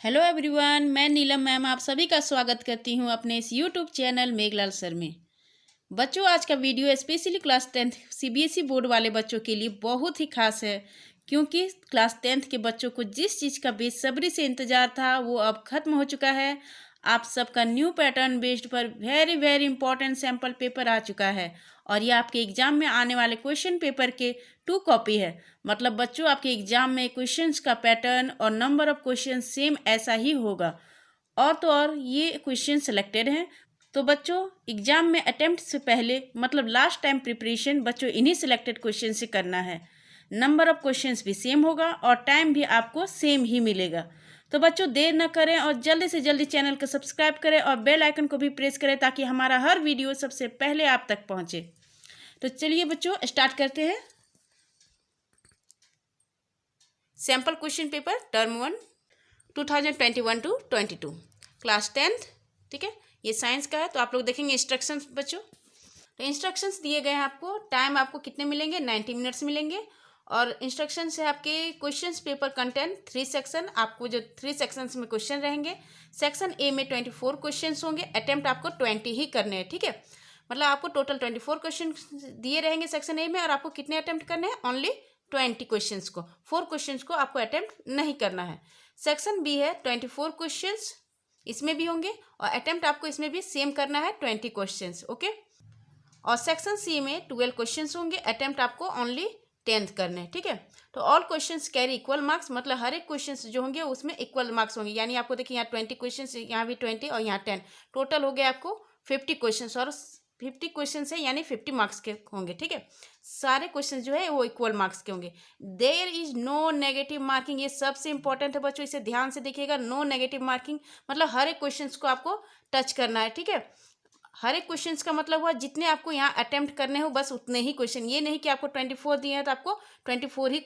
Hello everyone, मैं नीलम ma'am आप सभी का स्वागत करती हूं अपने इस यूट्यूब चैनल मेघलाल सर में। बच्चों, आज का video specially class 10th CBSE board वाले बच्चों के लिए बहुत ही खास है, क्योंकि क्लास 10th के बच्चों को जिस चीज़ का बेसब्री से इंतज़ार था वो अब ख़त्म हो चुका है। आप सबका न्यू पैटर्न बेस्ड पर very very important sample paper आ चुका है और ये आपके एग्ज़ाम में आने वाले क्वेश्चन पेपर के 2 कॉपी है। मतलब बच्चों, आपके एग्ज़ाम में क्वेश्चंस का पैटर्न और नंबर ऑफ क्वेश्चन सेम ऐसा ही होगा। और तो और ये क्वेश्चन सिलेक्टेड हैं। तो बच्चों, एग्जाम में अटेम्प्ट से पहले मतलब लास्ट टाइम प्रिपरेशन बच्चों इन्हीं सिलेक्टेड क्वेश्चन से करना है। नंबर ऑफ क्वेश्चंस भी सेम होगा और टाइम भी आपको सेम ही मिलेगा। तो बच्चों, देर न करें और जल्दी से जल्दी चैनल को सब्सक्राइब करें और बेल आइकन को भी प्रेस करें ताकि हमारा हर वीडियो सबसे पहले आप तक पहुंचे। तो चलिए बच्चों, स्टार्ट करते हैं। Sample question paper term 1 2021 to 22 class 10th। ठीक है, ये साइंस का है। तो आप लोग देखेंगे इंस्ट्रक्शंस बच्चों। तो इंस्ट्रक्शंस दिए गए हैं आपको। टाइम आपको कितने मिलेंगे? 90 मिनट्स मिलेंगे। और इंस्ट्रक्शंस है आपके क्वेश्चंस पेपर कंटेंट 3 सेक्शन। आपको जो 3 सेक्शंस में क्वेश्चन रहेंगे, सेक्शन ए में 24 क्वेश्चन होंगे। अटेम्प्ट आपको 20 ही करने हैं। ठीक है, मतलब आपको टोटल 24 क्वेश्चन दिए रहेंगे सेक्शन ए में और आपको कितने अटेम्प्ट करने हैं? ओनली 20 क्वेश्चंस को। 4 क्वेश्चंस को आपको अटेम्प्ट नहीं करना है। सेक्शन बी है 24 क्वेश्चंस इसमें भी होंगे और अटेम्प्ट आपको इसमें भी सेम करना है 20 क्वेश्चंस। ओके। और सेक्शन सी में 12 क्वेश्चंस होंगे। अटेम्प्ट आपको ओनली 10th करने हैं। ठीक है, तो all questions carry equal marks, मतलब हर एक क्वेश्चंस जो होंगे उसमें इक्वल मार्क्स होंगे। यानी आपको देखिए यहाँ 20 क्वेश्चंस, यहाँ भी 20 और यहाँ 10, टोटल हो गया आपको 50 क्वेश्चंस। और 50 क्वेश्चन है यानी 50 मार्क्स के होंगे। ठीक है, सारे क्वेश्चन जो है वो इक्वल मार्क्स के होंगे। There is no negative marking, ये सबसे इंपॉर्टेंट है बच्चों, इसे ध्यान से देखिएगा। नो नेगेटिव मार्किंग मतलब हर एक क्वेश्चन को आपको टच करना है। ठीक है, हर एक क्वेश्चन का मतलब हुआ जितने आपको यहाँ अटेम्प्ट करने हो बस उतने ही क्वेश्चन। ये नहीं कि आपको 24 दिए हैं तो आपको 24 ही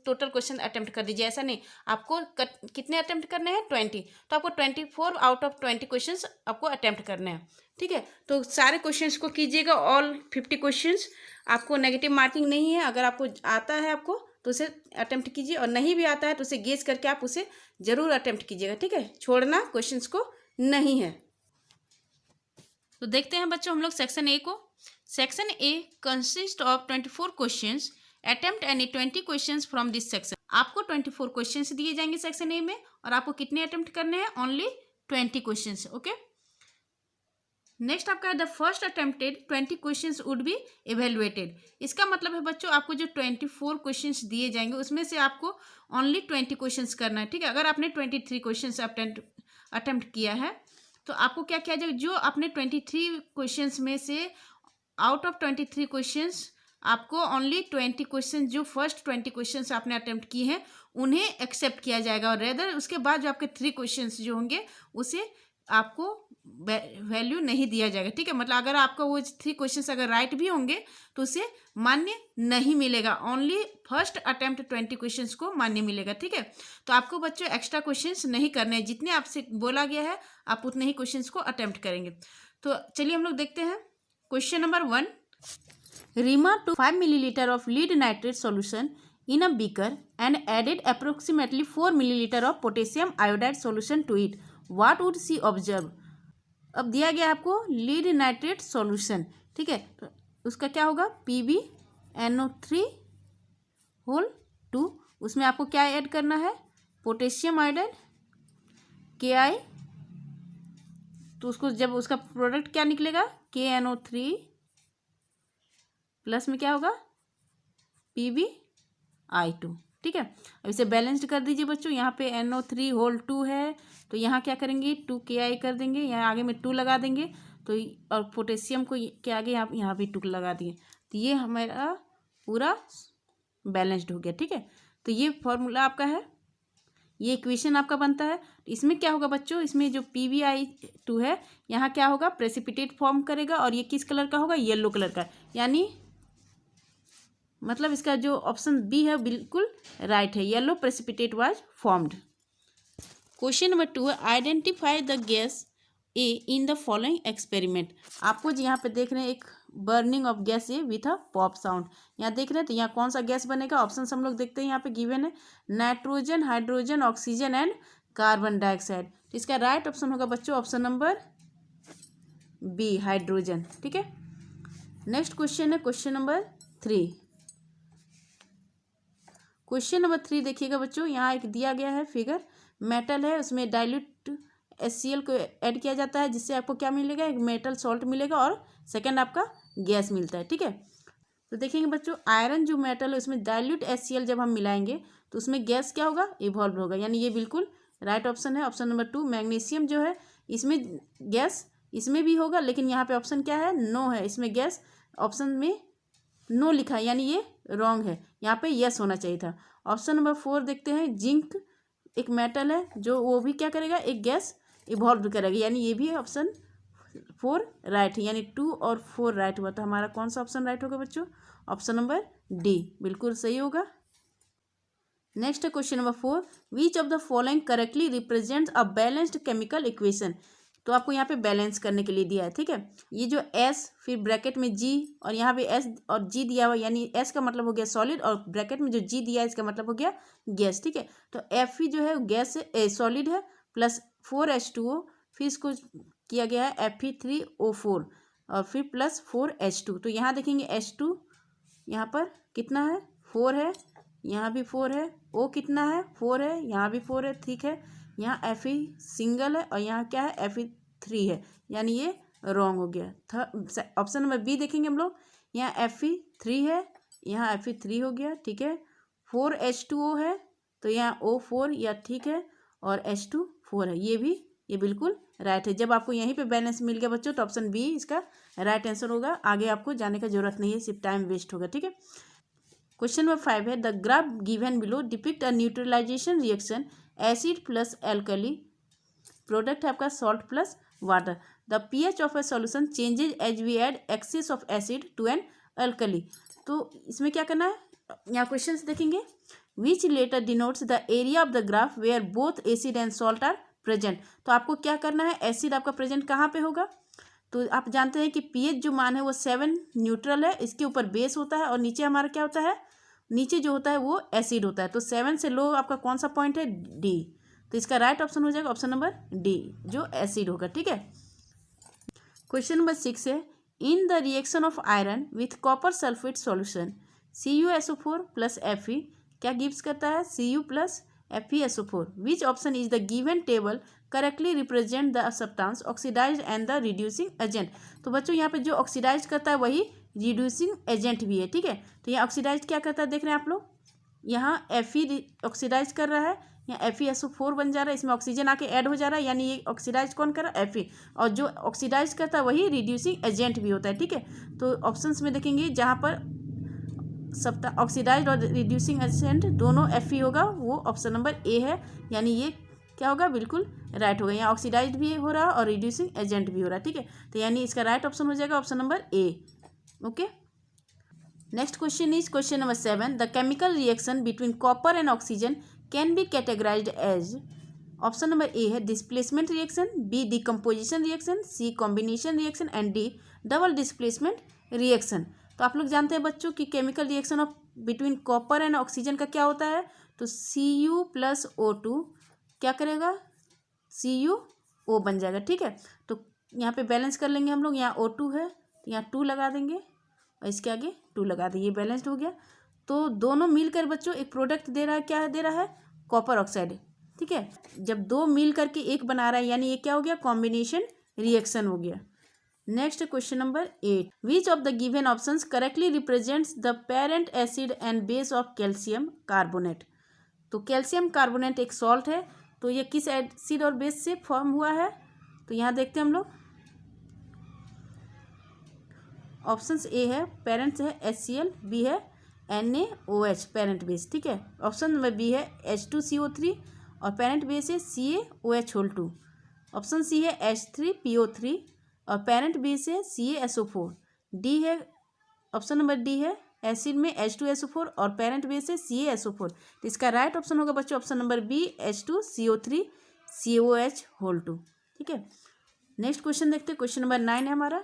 टोटल क्वेश्चन अटेम्प्ट कर दीजिए, ऐसा नहीं। आपको कितने अटेम्प्ट करने हैं? 20। तो आपको 24 आउट ऑफ 20 क्वेश्चन आपको अटेम्प्ट करने हैं। ठीक है, तो सारे क्वेश्चंस को कीजिएगा, ऑल 50 क्वेश्चंस। आपको नेगेटिव मार्किंग नहीं है। अगर आपको आता है आपको तो उसे अटेम्प्ट कीजिए, और नहीं भी आता है तो उसे गेस करके आप उसे जरूर अटेम्प्ट कीजिएगा। ठीक है, छोड़ना क्वेश्चंस को नहीं है। तो देखते हैं बच्चों हम लोग सेक्शन ए को। Section A consist of 24 questions. Attempt any 20 questions from this section. आपको 24 क्वेश्चंस दिए जाएंगे सेक्शन ए में और आपको कितने अटेम्प्ट करने हैं? Only 20 questions. ओके। नेक्स्ट आपका है the first attempted 20 questions would be evaluated. इसका मतलब है बच्चों, आपको जो 24 क्वेश्चंस दिए जाएंगे उसमें से आपको ओनली 20 क्वेश्चंस करना है। ठीक है, अगर आपने 23 क्वेश्चंस अटेम्प्ट किया है तो आपको क्या किया जाएगा? जो आपने 23 क्वेश्चंस में से आउट ऑफ 23 क्वेश्चंस आपको ओनली 20 क्वेश्चन, जो फर्स्ट 20 क्वेश्चंस आपने अटेम्प्ट किए हैं उन्हें एक्सेप्ट किया जाएगा, और रेदर उसके बाद जो आपके 3 क्वेश्चंस जो होंगे उसे आपको वैल्यू नहीं दिया जाएगा। ठीक है, मतलब अगर आपका वो 3 क्वेश्चंस अगर राइट भी होंगे तो उसे मान्य नहीं मिलेगा। ओनली फर्स्ट अटेम्प्ट 20 क्वेश्चंस को मान्य मिलेगा। ठीक है, तो आपको बच्चों एक्स्ट्रा क्वेश्चंस नहीं करने हैं। जितने आपसे बोला गया है आप उतने ही क्वेश्चंस को अटेम्प्ट करेंगे। तो चलिए हम लोग देखते हैं question number 1। Reema took 5 millilitre of lead nitrate solution in a beaker and added approximately 4 milliliter of potassium iodide solution to it. What would she observe? अब दिया गया आपको लीड नाइट्रेट सॉल्यूशन। ठीक है, तो उसका क्या होगा? PbNO3(2). उसमें आपको क्या ऐड करना है? Potassium iodide Ki। तो उसको जब उसका प्रोडक्ट क्या निकलेगा? KNO3 प्लस में क्या होगा? PbI2। ठीक है, अब इसे बैलेंस्ड कर दीजिए बच्चों। यहाँ पे NO3(2) है तो यहाँ क्या करेंगे? 2Ki कर देंगे, यहाँ आगे में 2 लगा देंगे। तो और पोटेशियम को के आगे यहाँ भी 2 लगा दिए, तो ये हमारा पूरा बैलेंस्ड हो गया। ठीक है, तो ये फॉर्मूला आपका है, ये इक्वेशन आपका बनता है। इसमें क्या होगा बच्चों? इसमें जो PbI2 है यहाँ क्या होगा? प्रेसिपिटेट फॉर्म करेगा, और ये किस कलर का होगा? येलो कलर का। यानी मतलब इसका जो ऑप्शन बी है बिल्कुल राइट है, yellow precipitate was formed. Question number 2 है identify the gas A in the following experiment. आपको यहाँ पे देख रहे हैं एक burning of gas A with a pop sound. यहाँ देख रहे हैं तो यहाँ कौन सा गैस बनेगा? ऑप्शन हम लोग देखते हैं, यहाँ पे गिवन है nitrogen, hydrogen, oxygen and carbon dioxide. तो इसका राइट ऑप्शन होगा बच्चों ऑप्शन नंबर बी, हाइड्रोजन। ठीक है, नेक्स्ट क्वेश्चन है क्वेश्चन नंबर 3। क्वेश्चन नंबर 3 देखिएगा बच्चों, यहाँ एक दिया गया है फिगर, मेटल है, उसमें डाइल्यूट HCl को ऐड किया जाता है, जिससे आपको क्या मिलेगा, एक मेटल सॉल्ट मिलेगा और सेकंड आपका गैस मिलता है। ठीक है, तो देखेंगे बच्चों, आयरन जो मेटल है उसमें डाइल्यूट HCl जब हम मिलाएंगे तो उसमें गैस क्या होगा, इवॉल्व होगा, यानी ये बिल्कुल राइट ऑप्शन है, ऑप्शन नंबर 2। मैग्नीशियम जो है इसमें गैस इसमें भी होगा, लेकिन यहाँ पे ऑप्शन क्या है, नो है, इसमें गैस ऑप्शन में नो लिखा है, यानी ये रॉन्ग है, यहाँ पे यस होना चाहिए था। ऑप्शन नंबर 4 देखते हैं, जिंक एक मेटल है जो वो भी क्या करेगा, एक गैस इवॉल्व करेगा, यानी ये भी ऑप्शन 4 राइट है, यानी 2 और 4 राइट हुआ। तो हमारा कौन सा ऑप्शन राइट होगा बच्चों, ऑप्शन नंबर डी बिल्कुल सही होगा। नेक्स्ट है question number 4, which of the following correctly represents a balanced chemical equation. तो आपको यहाँ पे बैलेंस करने के लिए दिया है। ठीक है, ये जो एस फिर ब्रैकेट में जी और यहाँ पे एस और जी दिया हुआ, यानी एस का मतलब हो गया सॉलिड और ब्रैकेट में जो जी दिया है इसका मतलब हो गया गैस। ठीक है, तो एफ ही जो है गैस सॉलिड है, प्लस 4H2O, फिर इसको किया गया है Fe3O4 और फिर प्लस 4H2। तो यहाँ देखेंगे H2 यहाँ पर कितना है, 4 है, यहाँ भी 4 है, O कितना है, 4 है, यहाँ भी 4 है। ठीक है, यहाँ Fe सिंगल है और यहाँ क्या है, Fe3 है, यानी ये रॉन्ग हो गया। ऑप्शन नंबर बी देखेंगे हम लोग, यहाँ Fe3 है, यहाँ Fe3 हो गया। ठीक है, 4H2O है तो यहाँ O4 या ठीक है, और H2 4 है, ये बिल्कुल राइट है। जब आपको यहीं पे बैलेंस मिल गया बच्चों तो ऑप्शन बी इसका राइट आंसर होगा, आगे आपको जाने का जरूरत नहीं है, सिर्फ टाइम वेस्ट होगा। ठीक है, क्वेश्चन नंबर 5 है, the graph given below depict a neutralization reaction acid plus alkali, product है आपका salt plus water, the pH of a solution changes as we add excess of acid to an alkali. तो इसमें क्या करना है, यहाँ question देखेंगे, which letter denotes the area of the graph where both acid and salt are present. तो आपको क्या करना है, एसिड आपका प्रेजेंट कहाँ पे होगा, तो आप जानते हैं कि pH जो मान है वो 7 न्यूट्रल है, इसके ऊपर बेस होता है और नीचे हमारा क्या होता है, नीचे जो होता है वो एसिड होता है। तो 7 से लो आपका कौन सा पॉइंट है, डी। तो इसका राइट ऑप्शन हो जाएगा ऑप्शन नंबर डी, जो एसिड होगा। ठीक है, क्वेश्चन नंबर 6 है, in the reaction of iron with copper sulphate solution CuSO4 plus Fe क्या गिव्स करता है, Cu plus FeSO4। Which option is the given table correctly represent the substance oxidise and the reducing agent. तो बच्चों यहाँ पे जो oxidise करता है वही रिड्यूसिंग एजेंट भी है। ठीक है, तो यहाँ ऑक्सीडाइज क्या करता है, देख रहे हैं आप लोग, यहाँ Fe ऑक्सीडाइज कर रहा है, यहाँ FeSO4 बन जा रहा है, इसमें ऑक्सीजन आके ऐड हो जा रहा है, यानी ये ऑक्सीडाइज कौन कर रहा है, Fe, और जो ऑक्सीडाइज करता है वही रिड्यूसिंग एजेंट भी होता है। ठीक है, तो ऑप्शंस में देखेंगे जहाँ पर सब ऑक्सीडाइज और रिड्यूसिंग एजेंट दोनों Fe होगा, वो ऑप्शन नंबर ए है, यानी ये क्या होगा, बिल्कुल राइट होगा। यहाँ ऑक्सीडाइज भी हो रहा है और रिड्यूसिंग एजेंट भी हो रहा है। ठीक है, तो यानी इसका राइट ऑप्शन हो जाएगा option number A. Okay, next question is question number 7, the chemical reaction between copper and oxygen can be categorized as. Option number A है displacement reaction, B decomposition reaction, C combination reaction and D double displacement reaction. तो आप लोग जानते हैं बच्चों कि chemical reaction of between copper and oxygen का क्या होता है, तो Cu प्लस O2 क्या करेगा, CuO बन जाएगा। ठीक है, तो यहाँ पे बैलेंस कर लेंगे हम लोग, यहाँ O2 है तो यहाँ 2 लगा देंगे और इसके आगे 2 लगा देंगे, ये बैलेंस्ड हो गया। तो दोनों मिलकर बच्चों एक प्रोडक्ट दे रहा है, क्या दे रहा है, कॉपर ऑक्साइड। ठीक है, जब दो मिल करके एक बना रहा है यानी ये क्या हो गया, कॉम्बिनेशन रिएक्शन हो गया। Next question number 8, which of the given options correctly represents the parent acid and base of calcium carbonate. तो कैल्शियम कार्बोनेट एक सॉल्ट है, तो ये किस एसिड और बेस से फॉर्म हुआ है, तो यहाँ देखते हैं हम लोग, ऑप्शंस ए है पेरेंट्स है HCl, बी है NaOH पेरेंट बेस। ठीक है, ऑप्शन नंबर बी है H2CO3 और पेरेंट बेस है CaOH2। ऑप्शन सी है H3PO3 और पेरेंट बेस है CaSO4। डी है ऑप्शन नंबर डी है एसिड में H2SO4 और पेरेंट बेस है CaSO4। तो इसका राइट ऑप्शन होगा बच्चों option number B H2CO3 CaOH2। ठीक है, नेक्स्ट क्वेश्चन देखते हैं, क्वेश्चन नंबर 9 है हमारा,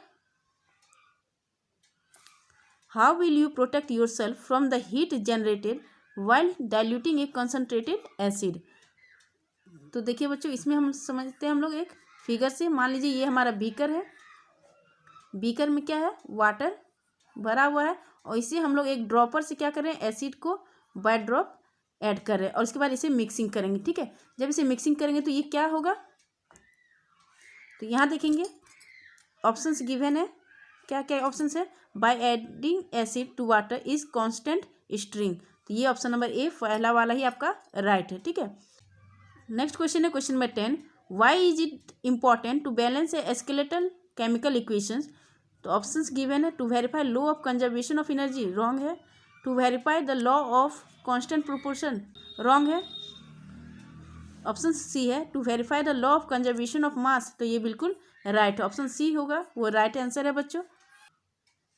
how will you protect your self from the heat generated while diluting A concentrated acid. तो देखिए बच्चों, इसमें हम समझते हैं हम लोग एक फिगर से। मान लीजिए ये हमारा बीकर है, बीकर में क्या है, वाटर भरा हुआ है, और इसे हम लोग एक ड्रॉपर से क्या कर रहे हैं, एसिड को बाय ड्रॉप ऐड कर रहे हैं, और इसके बाद इसे मिक्सिंग करेंगे। ठीक है, जब इसे मिक्सिंग करेंगे तो ये क्या होगा, तो यहाँ देखेंगे ऑप्शंस गिवन है, क्या क्या ऑप्शंस है, by adding acid to water is constant stirring. तो ये ऑप्शन नंबर ए पहला वाला ही आपका राइट है। ठीक है, नेक्स्ट क्वेश्चन है question number 10, why is it important to balance a skeletal chemical equations. तो ऑप्शंस गिवन है, to verify law of conservation of energy, wrong है। To verify the law of constant proportion, wrong है। Option C है, to verify the law of conservation of mass, तो ये बिल्कुल right है, option सी होगा वो राइट आंसर है बच्चों।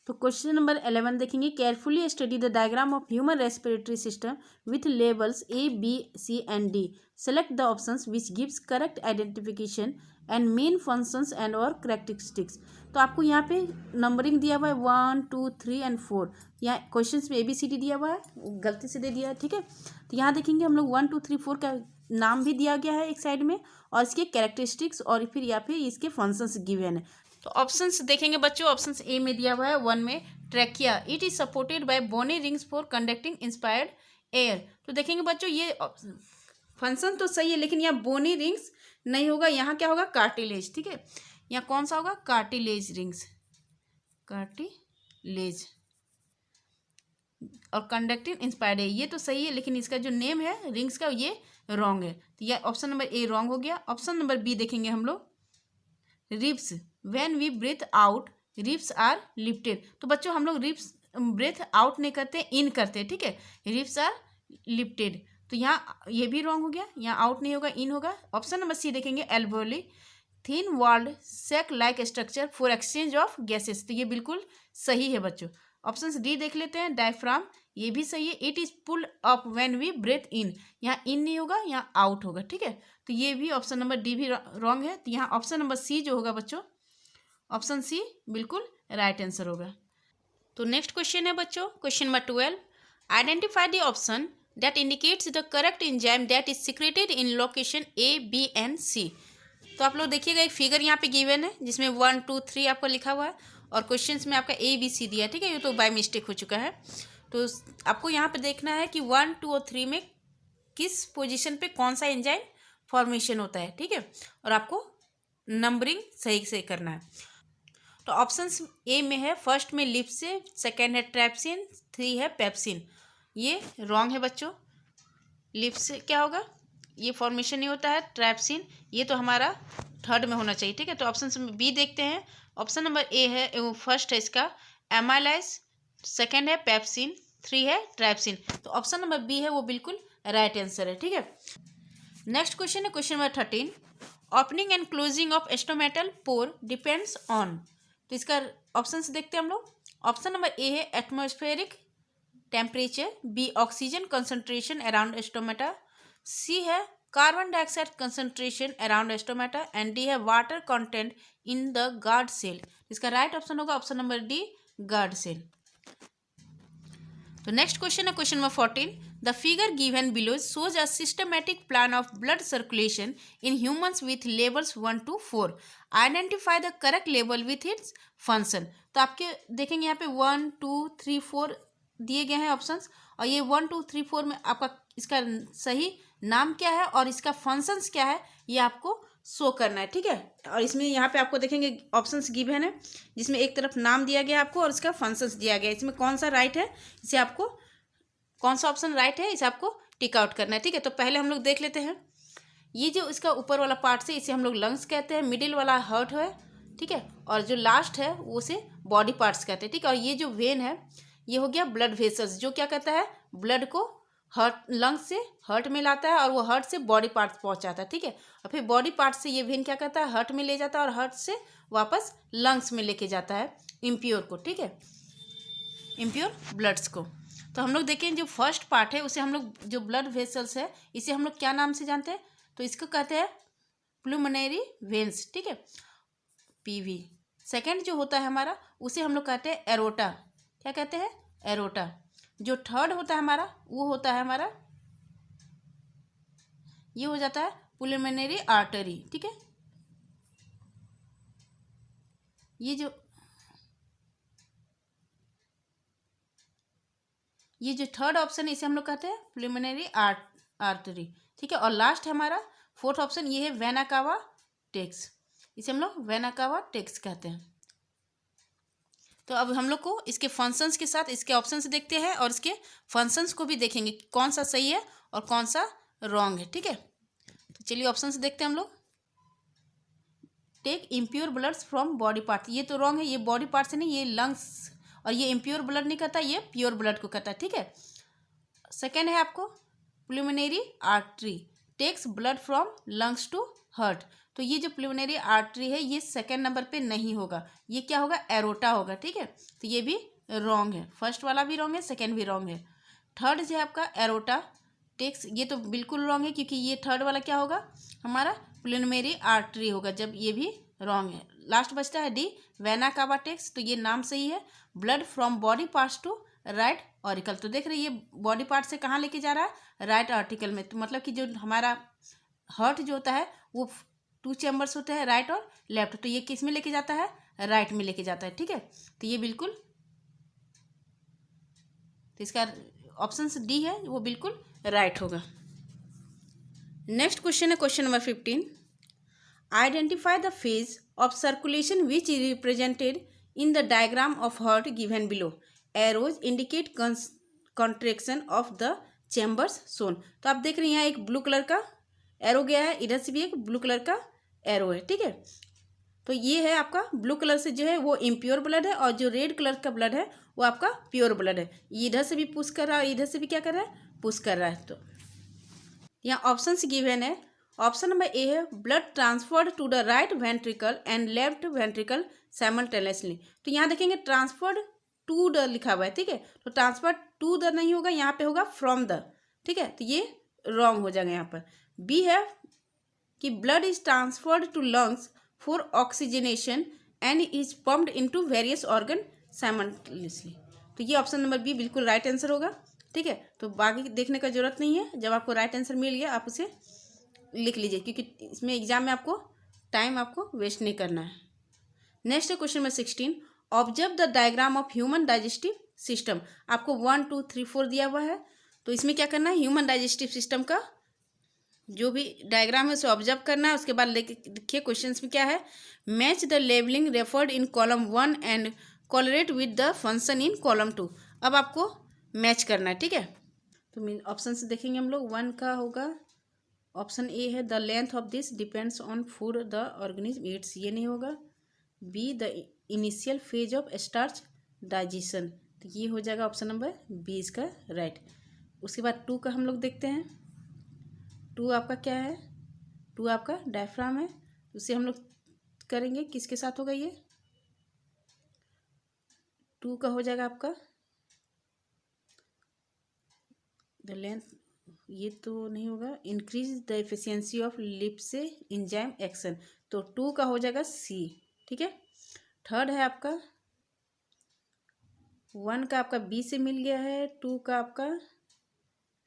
तो क्वेश्चन नंबर 11 देखेंगे, carefully study the diagram of human respiratory system with labels A B C and D, select the options which gives correct identification and main functions and or characteristics. तो आपको यहाँ पे numbering दिया हुआ है 1 2 3 and 4, यहाँ question में ABCD दिया हुआ है, गलती से दे दिया है। ठीक है, तो यहाँ देखेंगे हम लोग 1 2 3 4 का नाम भी दिया गया है एक साइड में, और इसके कैरेक्टरिस्टिक्स और फिर यहाँ पे इसके फंक्शंस गिवन है। तो ऑप्शंस देखेंगे बच्चों, ऑप्शंस ए में दिया हुआ है 1 में, trachea, it is supported by bony rings for conducting inspired air. तो देखेंगे बच्चों, ये फंक्शन तो सही है, लेकिन यहाँ बोनी रिंग्स नहीं होगा, यहाँ क्या होगा, कार्टिलेज। ठीक है, यहाँ कौन सा होगा, कार्टिलेज रिंग्स, कार्टिलेज, और कंडक्टिंग इंस्पायर्ड एयर, ये तो सही है, लेकिन इसका जो नेम है रिंग्स का ये रॉन्ग है। तो यह ऑप्शन नंबर ए रॉन्ग हो गया। ऑप्शन नंबर बी देखेंगे हम लोग, ribs, when we breathe out ribs are lifted. तो बच्चों हम लोग रिब्स ब्रेथ आउट नहीं करते, इन करते हैं। ठीक है, रिब्स आर लिफ्टेड, तो यहाँ ये भी रॉन्ग हो गया, यहाँ आउट नहीं होगा, इन होगा। ऑप्शन नंबर सी देखेंगे, alveoli, thin walled sac like structure for exchange of gases, तो ये बिल्कुल सही है बच्चों। ऑप्शन डी देख लेते हैं, डायफ्राम, ये भी सही है, it is pulled up when we breathe in, यहाँ इन नहीं होगा, यहाँ आउट होगा। ठीक है, तो ये भी ऑप्शन नंबर डी भी रॉन्ग है। तो यहाँ ऑप्शन नंबर सी जो होगा बच्चों, ऑप्शन सी बिल्कुल राइट आंसर होगा। तो नेक्स्ट क्वेश्चन है बच्चों, question number 12, identify the option that indicates the correct enzyme that is secreted in location A B and C. तो आप लोग देखिएगा, एक फिगर यहाँ पे गिवन है जिसमें 1 2 3 आपको लिखा हुआ है, और क्वेश्चंस में आपका ABC दिया है। ठीक है, ये तो बाय मिस्टेक हो चुका है। तो आपको यहाँ पे देखना है कि 1 2 और 3 में किस पोजीशन पे कौन सा एंजाइम फॉर्मेशन होता है। ठीक है, और आपको नंबरिंग सही से करना है। तो ऑप्शंस ए में है, फर्स्ट में लिप्सिन, सेकेंड है ट्रैप्सिन, 3 है पेप्सिन, ये रॉन्ग है बच्चों। लिप्स क्या होगा, ये फॉर्मेशन नहीं होता है, ट्रैप्सिन ये तो हमारा थर्ड में होना चाहिए। ठीक है, तो ऑप्शन बी देखते हैं। ऑप्शन नंबर ए है, फर्स्ट है इसका एमाइलेज, सेकेंड है पेप्सिन, 3 है ट्रैप्सिन, तो ऑप्शन नंबर बी है वो बिल्कुल राइट आंसर है। ठीक है, नेक्स्ट क्वेश्चन है question number 13, opening and closing of stomatal pore depends on. तो इसका ऑप्शंस देखते हैं हम लोग। ऑप्शन नंबर ए है atmospheric temperature, B oxygen concentration around stomata, C है carbon dioxide concentration around stomata, and D है water content in the guard cell. इसका राइट ऑप्शन होगा option number D, guard cell. तो next question है question number 14, the figure given below shows a systematic plan of blood circulation in humans with labels 1 to 4. Identify the correct label with its function. तो आपके देखेंगे यहाँ पे 1 2 3 4 दिए गए हैं ऑप्शंस, और ये 1 2 3 4 में आपका इसका सही नाम क्या है और इसका फंक्शंस क्या है, ये आपको शो करना है। ठीक है, और इसमें यहाँ पे आपको देखेंगे ऑप्शंस गिवन है, जिसमें एक तरफ नाम दिया गया आपको और इसका फंक्शंस दिया गया है। इसमें कौन सा राइट है, इसे आपको कौन सा ऑप्शन राइट है इसे आपको टिक आउट करना है। ठीक है, तो पहले हम लोग देख लेते हैं, ये जो इसका ऊपर वाला पार्ट से इसे हम लोग लंग्स कहते हैं, मिडिल वाला हार्ट है। ठीक है, और जो लास्ट है वो उसे बॉडी पार्ट्स कहते हैं। ठीक है, और ये जो वेन है ये हो गया ब्लड वेसल्स, जो क्या कहता है, ब्लड को हार्ट लंग्स से हार्ट में लाता है और वो हार्ट से बॉडी पार्ट्स पहुंचाता है। ठीक है, और फिर बॉडी पार्ट से ये वेन क्या करता है, हार्ट में ले जाता है और हार्ट से वापस लंग्स में लेके जाता है इम्प्योर को। ठीक है, इम्प्योर ब्लड्स को। तो हम लोग देखें जो फर्स्ट पार्ट है उसे हम लोग, जो ब्लड वेसल्स है इसे हम लोग क्या नाम से जानते हैं, तो इसको कहते हैं प्लूमनरी वेन्स। ठीक है, PV। सेकेंड जो होता है हमारा उसे हम लोग कहते हैं एरोटा, क्या कहते हैं, एरोटा। जो थर्ड होता है हमारा वो होता है हमारा, ये हो जाता है पुलिमिनरी आर्टरी, ठीक है। ये जो थर्ड ऑप्शन है इसे हम लोग कहते हैं प्रिलिमिनरी आर्टरी, ठीक है। और लास्ट है हमारा फोर्थ ऑप्शन, ये है वेना कावा टेक्स, इसे हम लोग वेना कावा टेक्स कहते हैं। तो अब हम लोग को इसके फंक्शंस के साथ इसके ऑप्शंस देखते हैं और इसके फंक्शंस को भी देखेंगे कि कौन सा सही है और कौन सा रॉन्ग है, ठीक है। तो चलिए ऑप्शंस देखते हैं हम लोग। Take impure bloods from body part, ये तो रॉन्ग है, ये बॉडी पार्ट से नहीं, ये लंग्स, और ये इम्प्योर ब्लड नहीं कहता, ये प्योर ब्लड को कहता है, ठीक है। सेकेंड है आपको preliminary artery takes blood from lungs to heart, तो ये जो प्रिलिमिनरी आर्टरी है ये सेकेंड नंबर पे नहीं होगा, ये क्या होगा, एरोटा होगा, ठीक है। तो ये भी रॉन्ग है, फर्स्ट वाला भी रॉन्ग है, सेकेंड भी रॉन्ग है। थर्ड जो है आपका एरोटा टेक्स, ये तो बिल्कुल रॉन्ग है, क्योंकि ये थर्ड वाला क्या होगा, हमारा प्रिलिमिनरी आर्टरी होगा, जब ये भी रॉन्ग है। लास्ट बचता है डी वेना कावा टेक्स, तो ये नाम सही है, blood from body parts to right auricle, तो देख रहे हैं ये बॉडी पार्ट से कहाँ लेके जा रहा है, राइट आर्टिकल में, तो मतलब कि जो हमारा हार्ट जो होता है वो 2 चैम्बर्स होते हैं, राइट और लेफ्ट, तो ये किस में लेके जाता है, राइट में लेके जाता है, ठीक है। तो ये बिल्कुल, तो इसका ऑप्शन डी है वो बिल्कुल राइट होगा। नेक्स्ट क्वेश्चन है question number 15, identify the phase of circulation which is represented in the diagram of heart given below, arrows indicate contraction of the chambers shown, तो आप देख रहे हैं यहाँ एक ब्लू कलर का एरो गया है, इधर से भी एक ब्लू कलर का एरो है, ठीक है। तो ये है आपका ब्लू कलर से जो है वो इम्प्योर ब्लड है, और जो रेड कलर का ब्लड है वो आपका प्योर ब्लड है, इधर से भी पुश कर रहा है, इधर से भी क्या कर रहा है, पुश कर रहा है। तो यहाँ ऑप्शंस गिवन है, ऑप्शन नंबर ए है blood transferred to the right ventricle and left ventricle simultaneously, तो यहाँ देखेंगे ट्रांसफर्ड टू द लिखा हुआ है, ठीक है, तो ट्रांसफर टू द नहीं होगा, यहाँ पे होगा फ्रॉम द, ठीक है, तो ये रॉन्ग हो जाएगा यहाँ पर। बी है कि blood is transferred to lungs for oxygenation and is pumped into various organ simultaneously, तो ये ऑप्शन नंबर बी बिल्कुल राइट आंसर होगा, ठीक है। तो बाकी देखने का जरूरत नहीं है, जब आपको राइट आंसर मिल गया आप उसे लिख लीजिए, क्योंकि इसमें एग्जाम में आपको टाइम आपको वेस्ट नहीं करना है। नेक्स्ट है question number 16, observe the diagram of human digestive system, आपको 1 2 3 4 दिया हुआ है, तो इसमें क्या करना है, ह्यूमन डाइजेस्टिव सिस्टम का जो भी डायग्राम है उसे ऑब्जर्व करना है। उसके बाद देखिए क्वेश्चन में क्या है, match the labelling referred in column 1 and correlate with the function in column 2, अब आपको मैच करना है, ठीक है। तो ऑप्शन से देखेंगे हम लोग, 1 का होगा ऑप्शन ए है the length of this depends on food the organism Yeats, ये नहीं होगा। Be the initial phase of starch digestion, तो ये हो जाएगा ऑप्शन नंबर बी इसका राइट। उसके बाद 2 का हम लोग देखते हैं, 2 आपका क्या है, 2 आपका डायफ्राम है, उसे हम लोग करेंगे किसके साथ होगा, ये 2 का हो जाएगा आपका द लेंथ, ये तो नहीं होगा, increase the efficiency of lips enzyme action, तो 2 का हो जाएगा सी, ठीक है। थर्ड है आपका 1 का आपका बी से मिल गया है, 2 का आपका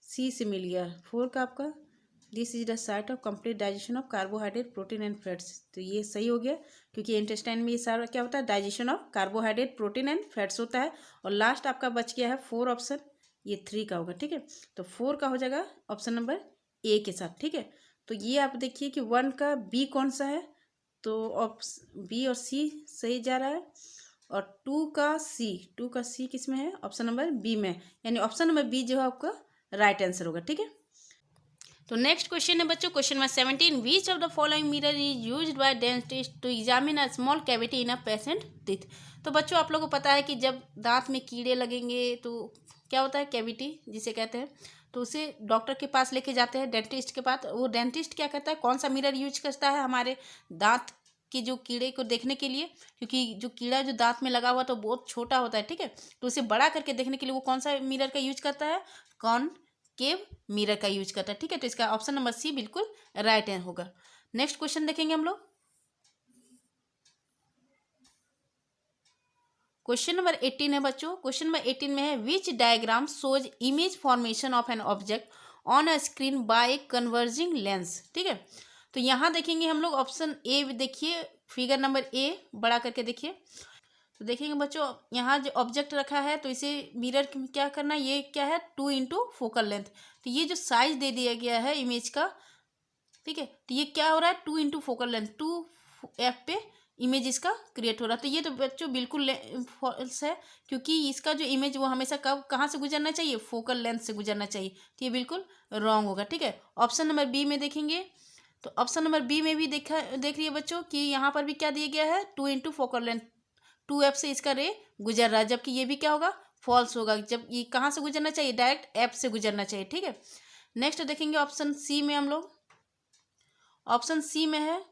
सी से मिल गया, 4 का आपका this is the site of complete digestion of carbohydrate protein and fats, तो ये सही हो गया, क्योंकि इंटेस्टाइन में ये सारा क्या होता है, digestion of carbohydrate protein and fats होता है। और लास्ट आपका बच गया है 4 ऑप्शन, ये 3 का होगा, ठीक है। तो 4 का हो जाएगा ऑप्शन नंबर ए के साथ, ठीक है। तो ये आप देखिए कि 1 का बी कौन सा है, तो ऑप्शन बी और सी सही जा रहा है, और 2 का सी किस में है, ऑप्शन नंबर बी में, यानी ऑप्शन नंबर बी जो है आपका राइट आंसर होगा, ठीक है। तो नेक्स्ट क्वेश्चन है बच्चों question number 17, which of the following mirror is used by dentist to examine a small cavity in a patient teeth, तो बच्चों आप लोगों को पता है कि जब दांत में कीड़े लगेंगे तो क्या होता है, कैविटी जिसे कहते हैं, तो उसे डॉक्टर के पास लेके जाते हैं, डेंटिस्ट के पास, वो डेंटिस्ट क्या करता है, कौन सा मिरर यूज करता है हमारे दांत के जो कीड़े को देखने के लिए, क्योंकि जो कीड़ा जो दांत में लगा हुआ तो बहुत छोटा होता है, ठीक है, तो उसे बड़ा करके देखने के लिए वो कौन सा मिरर का यूज करता है, कॉनकेव मिरर का यूज करता है, ठीक है। तो इसका ऑप्शन नंबर सी बिल्कुल राइट होगा। नेक्स्ट क्वेश्चन देखेंगे हम लोग, क्वेश्चन नंबर 18 है बच्चों, क्वेश्चन नंबर 18 में है which diagram shows image formation of an object on a screen by a converging lens. ठीक है, तो यहाँ देखेंगे हम लोग ऑप्शन ए, देखिए फिगर नंबर ए बड़ा करके देखिए, तो देखेंगे बच्चों यहाँ जो ऑब्जेक्ट रखा है तो इसे मिरर क्या करना है, ये क्या है 2 × फोकल लेंथ। तो ये जो साइज दे दिया गया है इमेज का, ठीक है, तो ये क्या हो रहा है 2 × फोकल लेंथ, 2f पे इमेज इसका क्रिएट हो रहा है। तो ये तो बच्चों बिल्कुल फॉल्स है, क्योंकि इसका जो इमेज वो हमेशा कब कहाँ से गुजरना चाहिए, फोकल लेंथ से गुजरना चाहिए। तो ये बिल्कुल रॉन्ग होगा। ठीक है, ऑप्शन नंबर बी में देखेंगे, तो ऑप्शन नंबर बी में भी देख रही है बच्चों कि यहाँ पर भी क्या दिया गया है 2 × फोकल लेंथ, 2f से इसका रे गुजर रहा है, जबकि ये भी क्या होगा फॉल्स होगा। जब ये कहाँ से गुजरना चाहिए, डायरेक्ट f से गुजरना चाहिए। ठीक है, नेक्स्ट देखेंगे ऑप्शन सी में हम लोग, ऑप्शन सी में है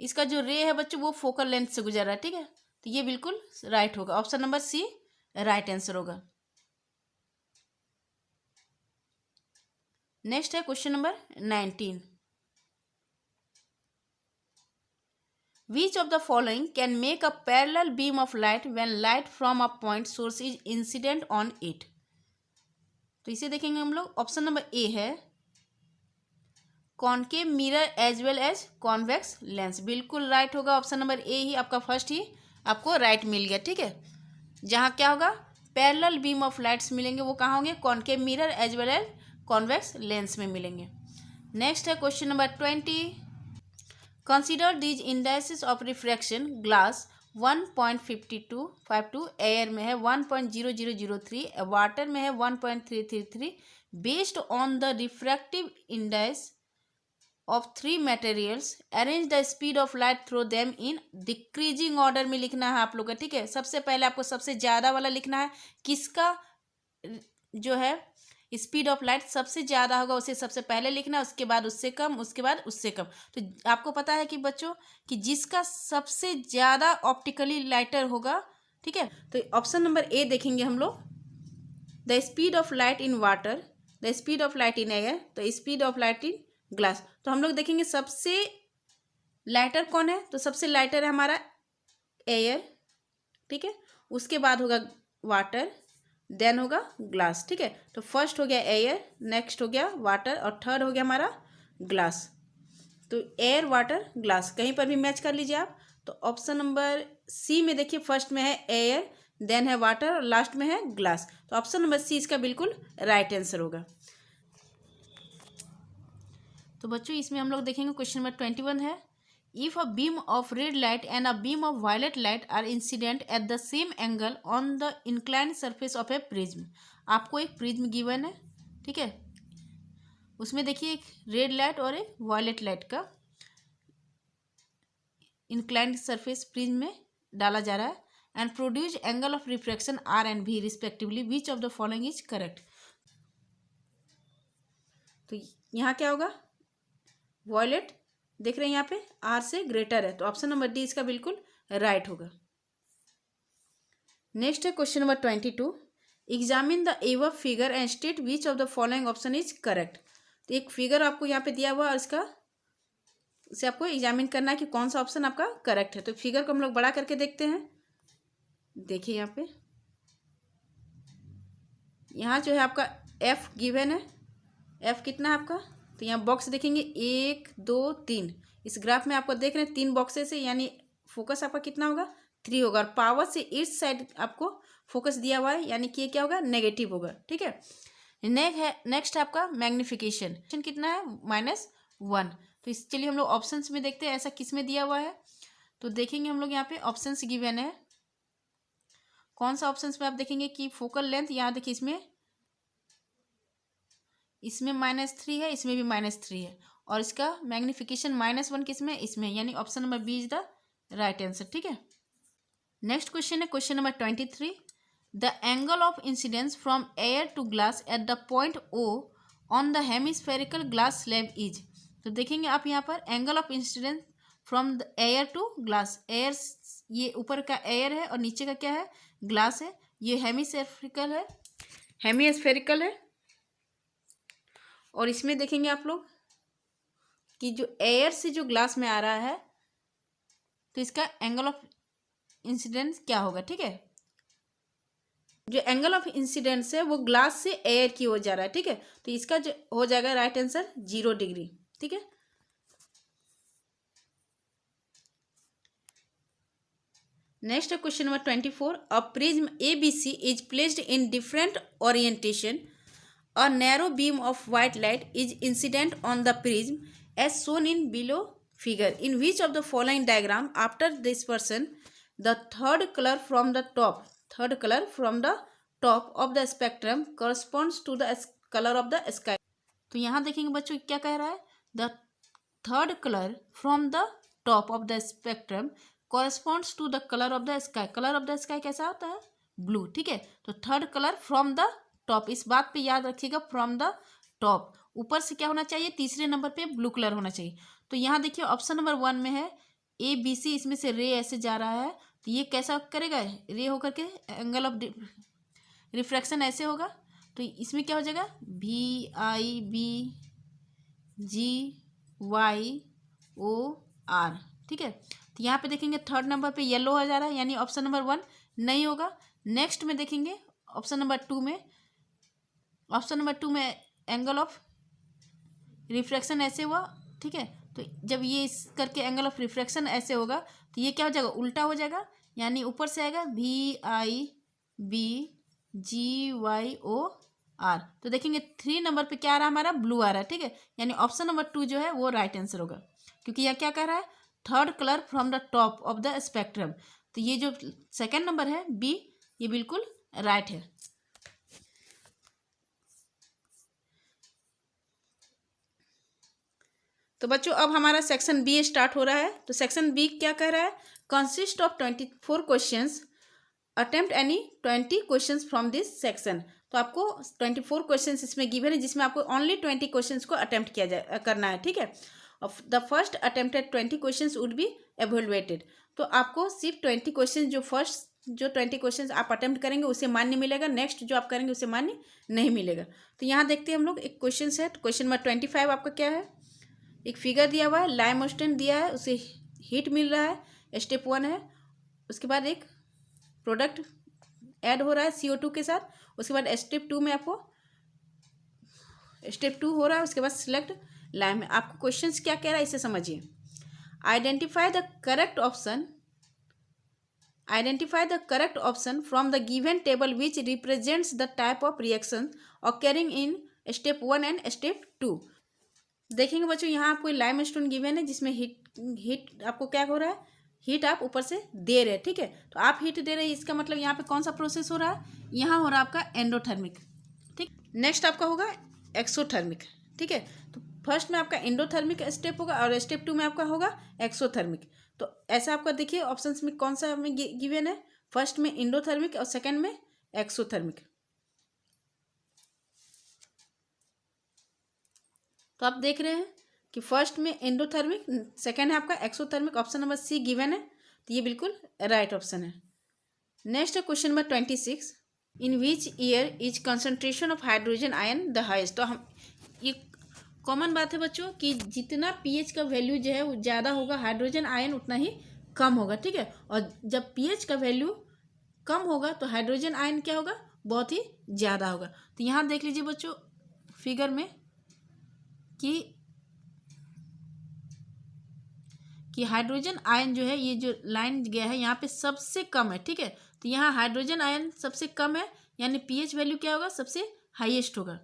इसका जो रे है बच्चों वो फोकल लेंथ से गुजर रहा है। ठीक है, तो ये बिल्कुल राइट होगा, option number C right answer होगा। नेक्स्ट है question number 19, Which of the following can make a parallel beam of light when light from a point source is incident on it? तो इसे देखेंगे हम लोग, ऑप्शन नंबर ए है concave mirror as well as convex lens, बिल्कुल right होगा। Option number A ही आपका फर्स्ट ही आपको राइट मिल गया। ठीक है, जहाँ क्या होगा पैरेलल बीम ऑफ लाइट्स मिलेंगे वो कहाँ होंगे, concave mirror as well as convex lens में मिलेंगे। नेक्स्ट है question number 20, Consider these indices of refraction, glass 1.52, air में है 1.0003, वाटर में है 1.333। Based on the refractive index of 3 materials arrange the speed of light through them in decreasing order में लिखना है आप लोग का। ठीक है, सबसे पहले आपको सबसे ज़्यादा वाला लिखना है, किसका जो है स्पीड ऑफ लाइट सबसे ज़्यादा होगा उसे सबसे पहले लिखना है, उसके बाद उससे कम, उसके बाद उससे कम। तो आपको पता है कि बच्चों कि जिसका सबसे ज़्यादा ऑप्टिकली लाइटर होगा, ठीक है, तो ऑप्शन नंबर ए देखेंगे हम लोग, the speed of light in water, the speed of light in air, the speed of light in glass. तो हम लोग देखेंगे सबसे लाइटर कौन है, तो सबसे लाइटर है हमारा एयर। ठीक है, उसके बाद होगा वाटर, देन होगा ग्लास। ठीक है, तो फर्स्ट हो गया एयर, नेक्स्ट हो गया वाटर और थर्ड हो गया हमारा ग्लास। तो एयर वाटर ग्लास कहीं पर भी मैच कर लीजिए आप। तो ऑप्शन नंबर सी में देखिए फर्स्ट में है एयर, देन है वाटर और लास्ट में है ग्लास। तो ऑप्शन नंबर सी इसका बिल्कुल राइट आंसर होगा। तो बच्चों इसमें हम लोग देखेंगे क्वेश्चन नंबर 21 है, If a beam of red light and a beam of violet light are incident at the same angle on the inclined surface of a prism, आपको एक प्रिज्म गिवन है। ठीक है, उसमें देखिए एक रेड लाइट और एक वायलेट लाइट का इंक्लाइंड सरफेस प्रिज्म में डाला जा रहा है and produce angle of refraction R and भी respectively, which of the following is correct. तो यहाँ क्या होगा, वायलेट देख रहे हैं यहाँ पे आर से ग्रेटर है, तो ऑप्शन नंबर डी इसका बिल्कुल राइट होगा। नेक्स्ट है question number 22, examine the above figure and state which of the following option is correct. तो एक फिगर आपको यहाँ पे दिया हुआ और इसे आपको एग्जामिन करना है कि कौन सा ऑप्शन आपका करेक्ट है। तो फिगर को हम लोग बड़ा करके देखते हैं। देखिए यहाँ पे, यहाँ जो है आपका एफ गिवन है, एफ कितना है आपका, तो यहाँ बॉक्स देखेंगे 1 2 3, इस ग्राफ में आपको देख रहे हैं 3 बॉक्सेस है, यानी फोकस आपका कितना होगा 3 होगा, और पावर से इस साइड आपको फोकस दिया हुआ है, यानी कि ये क्या होगा नेगेटिव होगा। ठीक है, नेक्स्ट है आपका मैग्निफिकेशन कितना है -1। तो इस चलिए हम लोग ऑप्शंस में देखते हैं ऐसा किस में दिया हुआ है। तो देखेंगे हम लोग यहाँ पे ऑप्शंस गिवन है, कौन सा ऑप्शंस में आप देखेंगे कि फोकल लेंथ, यहाँ देखिए इसमें -3 है, इसमें भी -3 है, और इसका मैग्निफिकेशन -1 किसमें, इसमें, यानी option number B is the right answer. ठीक है, नेक्स्ट क्वेश्चन है question number 23, the angle of incidence from air to glass at the point O on the hemispherical glass slab is. तो देखेंगे आप यहाँ पर angle of incidence from the air to glass, air ये ऊपर का air है और नीचे का क्या है ग्लास है, ये हेमिस्फेरिकल है। और इसमें देखेंगे आप लोग कि जो एयर से जो ग्लास में आ रहा है तो इसका एंगल ऑफ इंसिडेंस क्या होगा। ठीक है, जो एंगल ऑफ इंसिडेंस है वो ग्लास से एयर की ओर जा रहा है, ठीक है। तो इसका जो हो जाएगा राइट आंसर 0 डिग्री, ठीक है। Next question number 24। A prism ABC is placed in different orientation. A narrow beam of white light is incident on the prism as shown in below figure. In which of the following diagram after dispersion the third color from the top of the spectrum corresponds to the color of the sky. तो यहाँ देखेंगे बच्चों क्या कह रहा है, the third color from the top of the spectrum corresponds to the color of the sky. color of the sky कैसा होता है, ब्लू, ठीक है। तो third colour from the top, इस बात पे याद रखिएगा, फ्रॉम द टॉप, ऊपर से क्या होना चाहिए, तीसरे नंबर पे ब्लू कलर होना चाहिए। तो यहाँ देखिए ऑप्शन नंबर 1 में है ABC, इसमें से रे ऐसे जा रहा है, तो ये कैसा करेगा, रे होकर के एंगल ऑफ रिफ्रैक्शन ऐसे होगा, तो इसमें क्या हो जाएगा VIBGYOR, ठीक है। तो यहाँ पे देखेंगे थर्ड नंबर पे येलो हो जा रहा है, यानी ऑप्शन नंबर 1 नहीं होगा। नेक्स्ट में देखेंगे ऑप्शन नंबर 2 में एंगल ऑफ रिफ्रैक्शन ऐसे हुआ, ठीक है। तो जब ये इस करके एंगल ऑफ रिफ्रैक्शन ऐसे होगा तो ये क्या हो जाएगा, उल्टा हो जाएगा, यानी ऊपर से आएगा VIBGYOR। तो देखेंगे 3 नंबर पे क्या आ रहा है, हमारा ब्लू आ रहा है, ठीक है। यानी ऑप्शन नंबर 2 जो है वो राइट आंसर होगा, क्योंकि यह क्या कह रहा है, third colour from the top of the spectrum. तो ये जो सेकेंड नंबर है बी, ये बिल्कुल राइट है। तो बच्चों अब हमारा सेक्शन बी स्टार्ट हो रहा है। तो सेक्शन बी क्या कह रहा है, consist of 24 questions, attempt any 20 questions from this section. तो आपको 24 क्वेश्चंस इसमें गिवन है, जिसमें आपको ओनली 20 क्वेश्चंस को अटेम्प्ट करना है, ठीक है। The first attempted 20 questions would be evaluated. तो आपको सिर्फ 20 क्वेश्चन जो 20 क्वेश्चंस आप अटेम्प्ट करेंगे उसे मान्य मिलेगा, नेक्स्ट जो आप करेंगे उसे मान्य नहीं मिलेगा। तो यहाँ देखते हैं हम लोग एक क्वेश्चन है, क्वेश्चन नंबर 25 आपका क्या है, एक फिगर दिया हुआ है, लाइमस्टोन दिया है, उसे हीट मिल रहा है, स्टेप 1 है। उसके बाद एक प्रोडक्ट ऐड हो रहा है CO2 के साथ। उसके बाद स्टेप 2 में आपको स्टेप 2 हो रहा है, उसके बाद सिलेक्ट लाइम है। आपको क्वेश्चंस क्या कह रहा है इसे समझिए। Identify the correct option from the given table which represents the type of reaction occurring in step 1 and step 2। देखेंगे बच्चों यहाँ आपको लाइमस्टोन गिवन है, जिसमें हीट आपको क्या हो रहा है, हीट आप ऊपर से दे रहे हैं, ठीक है। तो आप हीट दे रहे हैं, इसका मतलब यहाँ पे कौन सा प्रोसेस हो रहा है, यहाँ हो रहा है आपका एंडोथर्मिक, ठीक। नेक्स्ट आपका होगा एक्सोथर्मिक, ठीक है। तो फर्स्ट में आपका एंडोथर्मिक स्टेप होगा और स्टेप 2 में आपका होगा एक्सोथर्मिक। तो ऐसा आपका देखिए ऑप्शंस में कौन सा हमें गिवन है, फर्स्ट में एंडोथर्मिक और सेकेंड में एक्सोथर्मिक। तो आप देख रहे हैं कि फर्स्ट में एंडोथर्मिक, सेकेंड है आपका exothermic, option number C given है, तो ये बिल्कुल राइट ऑप्शन है। नेक्स्ट है question number 26। In which year is concentration of hydrogen ion the highest. तो हम ये कॉमन बात है बच्चों कि जितना pH का वैल्यू जो है वो ज़्यादा होगा, हाइड्रोजन आयन उतना ही कम होगा, ठीक है। और जब pH का वैल्यू कम होगा तो हाइड्रोजन आयन क्या होगा, बहुत ही ज़्यादा होगा। तो यहाँ देख लीजिए बच्चों फिगर में कि हाइड्रोजन आयन जो है, ये जो लाइन गया है यहाँ पे सबसे कम है, ठीक है। तो यहाँ हाइड्रोजन आयन सबसे कम है, यानी pH वैल्यू क्या होगा, सबसे हाईएस्ट होगा।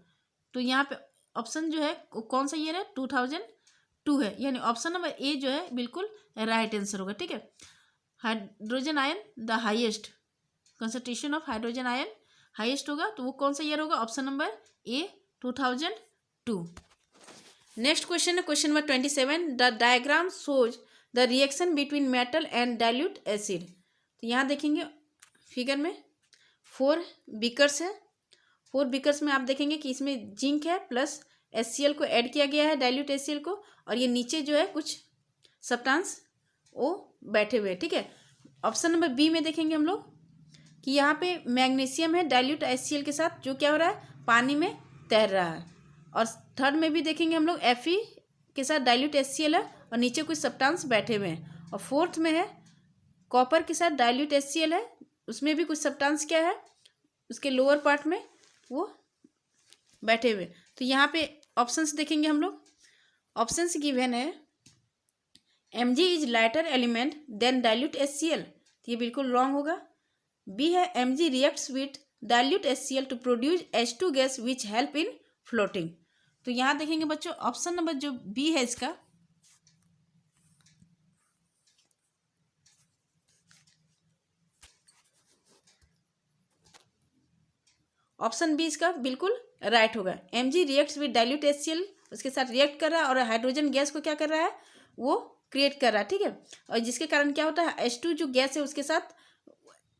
तो यहाँ पे ऑप्शन जो है कौन सा ईयर है, 2002 है, यानी ऑप्शन नंबर ए जो है बिल्कुल राइट आंसर होगा, ठीक है। Hydrogen ion the highest, concentration of hydrogen ion highest होगा, तो वो कौन सा ईयर होगा, option number A 2002। Next question है question number 27। The diagram shows the reaction between metal and dilute acid. तो यहाँ देखेंगे फिगर में 4 बीकर्स है, 4 बीकर्स में आप देखेंगे कि इसमें जिंक है प्लस HCl को ऐड किया गया है, डाइल्यूट HCl को, और ये नीचे जो है कुछ सब्सटेंस वो बैठे हुए, ठीक है। ऑप्शन नंबर बी में देखेंगे हम लोग कि यहाँ पे मैग्नीशियम है डाइल्यूट HCl के साथ, जो क्या हो रहा है, पानी में तैर रहा है। और थर्ड में भी देखेंगे हम लोग Fe के साथ डाइल्यूट HCl है और नीचे कुछ सब्सटेंस बैठे हुए हैं। और फोर्थ में है कॉपर के साथ डाइल्यूट HCl है, उसमें भी कुछ सब्सटेंस क्या है, उसके लोअर पार्ट में वो बैठे हुए। तो यहाँ पे ऑप्शंस देखेंगे हम लोग। ऑप्शंस गिवन है Mg is lighter element than dilute HCl, तो ये बिल्कुल रॉन्ग होगा। बी है Mg reacts with dilute HCl to produce H2 gas which help in floating. तो यहाँ देखेंगे बच्चों ऑप्शन नंबर जो बी है इसका, ऑप्शन बी इसका बिल्कुल राइट होगा। Mg reacts with dilute HCl, उसके साथ रिएक्ट कर रहा है और हाइड्रोजन गैस को क्या कर रहा है, वो क्रिएट कर रहा है, ठीक है। और जिसके कारण क्या होता है, H2 जो गैस है उसके साथ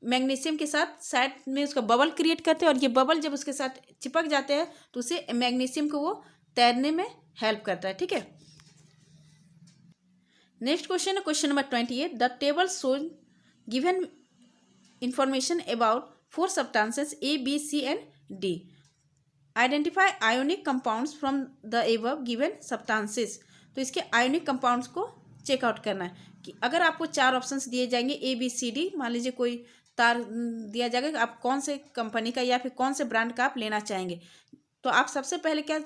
मैग्नीशियम के साथ साइड में उसका बबल क्रिएट करते हैं, और ये बबल जब उसके साथ चिपक जाते हैं तो उसे मैग्नीशियम को वो तैरने में हेल्प करता है, ठीक है। नेक्स्ट क्वेश्चन है question number 28। The table shows given information about 4 substances A, B, C and D. Identify ionic compounds from the above given substances. तो इसके आयोनिक कंपाउंड्स को चेकआउट करना है कि अगर आपको 4 ऑप्शंस दिए जाएंगे A, B, C, D, मान लीजिए कोई तार दिया जाएगा कि आप कौन से कंपनी का या फिर कौन से ब्रांड का आप लेना चाहेंगे, तो आप सबसे पहले क्या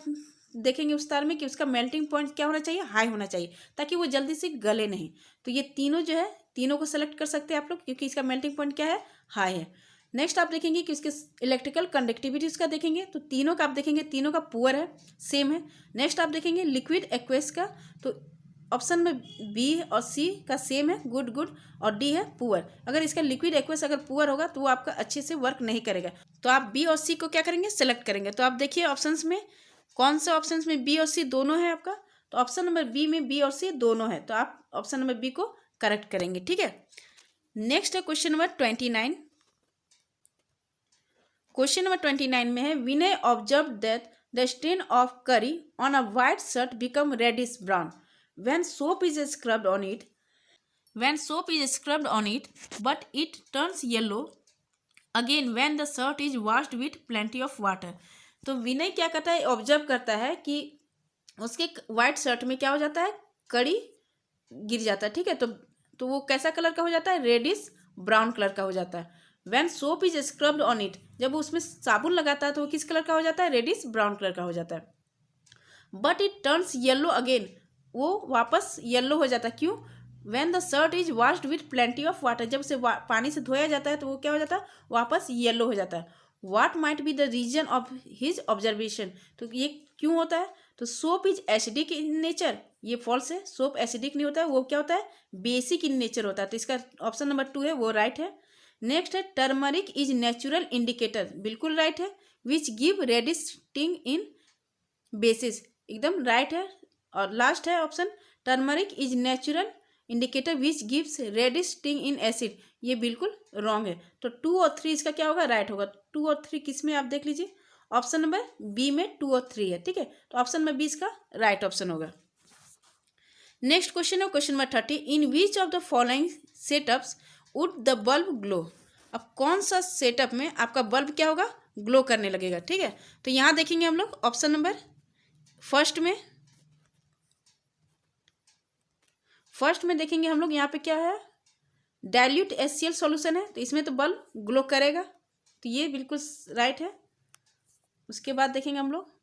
देखेंगे उस तार में कि उसका मेल्टिंग पॉइंट क्या होना चाहिए, हाई होना चाहिए, ताकि वो जल्दी से गले नहीं। तो ये तीनों जो है, तीनों को सेलेक्ट कर सकते हैं आप लोग, क्योंकि इसका मेल्टिंग पॉइंट क्या है, हाई है। नेक्स्ट आप देखेंगे कि उसके इलेक्ट्रिकल कंडक्टिविटी उसका देखेंगे, तो तीनों का आप देखेंगे, तीनों का पुअर है, सेम है। नेक्स्ट आप देखेंगे लिक्विड एक्वेस का, तो ऑप्शन में बी और सी का सेम है, गुड गुड, और डी है पुअर। अगर इसका लिक्विड एक्वेस अगर पुअर होगा तो वो आपका अच्छे से वर्क नहीं करेगा, तो आप बी और सी को क्या करेंगे, सेलेक्ट करेंगे। तो आप देखिए ऑप्शंस में कौन से ऑप्शंस में बी और सी दोनों है आपका, तो ऑप्शन नंबर बी में बी और सी दोनों है, तो आप ऑप्शन नंबर बी को करेक्ट करेंगे, ठीक है। नेक्स्ट है क्वेश्चन नंबर 29। क्वेश्चन नंबर 29 में है Vinay observe that the stain of curry on a white shirt become reddish brown when soap is scrubbed on it, but it turns yellow again when the shirt is washed with plenty of water. तो विनय क्या करता है, observe करता है कि उसके white shirt में क्या हो जाता है, कड़ी गिर जाता है, ठीक है। तो वो कैसा कलर का हो जाता है, रेडिश ब्राउन कलर का हो जाता है। When soap is scrubbed on it, जब वो उसमें साबुन लगाता है तो वो किस कलर का हो जाता है, रेडिश ब्राउन कलर का हो जाता है। But it turns yellow again, वो वापस येलो हो जाता है, क्यों, when the shirt is washed with plenty of water, जब उसे पानी से धोया जाता है तो वो क्या हो जाता है, वापस येलो हो जाता है। What might be the reason of his observation, तो ये क्यों होता है, तो soap is acidic in nature, ये फॉल्स है, सोप एसिडिक नहीं होता है, वो क्या होता है, बेसिक इन नेचर होता है, तो इसका ऑप्शन नंबर 2 है वो राइट है। नेक्स्ट है टर्मरिक इज नेचुरल इंडिकेटर, बिल्कुल राइट है, which give reddish stain in bases, एकदम राइट है। और लास्ट है option turmeric is natural indicator which gives reddish stain in acid, ये बिल्कुल रॉन्ग है। तो 2 और 3 इसका क्या होगा, राइट होगा। 2 और 3 किस में आप देख लीजिए, ऑप्शन नंबर बी में 2 और 3 है, ठीक है। तो ऑप्शन नंबर बी इसका राइट ऑप्शन होगा। नेक्स्ट क्वेश्चन है question number 30। In which of the following setups would the bulb glow, अब कौन सा सेटअप में आपका बल्ब क्या होगा, ग्लो करने लगेगा, ठीक है। तो यहाँ देखेंगे हम लोग ऑप्शन नंबर फर्स्ट में देखेंगे हम लोग, यहाँ पे क्या है, डाइल्यूट HCl सॉल्यूशन है, तो इसमें तो बल्ब ग्लो करेगा, तो ये बिल्कुल राइट है। उसके बाद देखेंगे हम लोग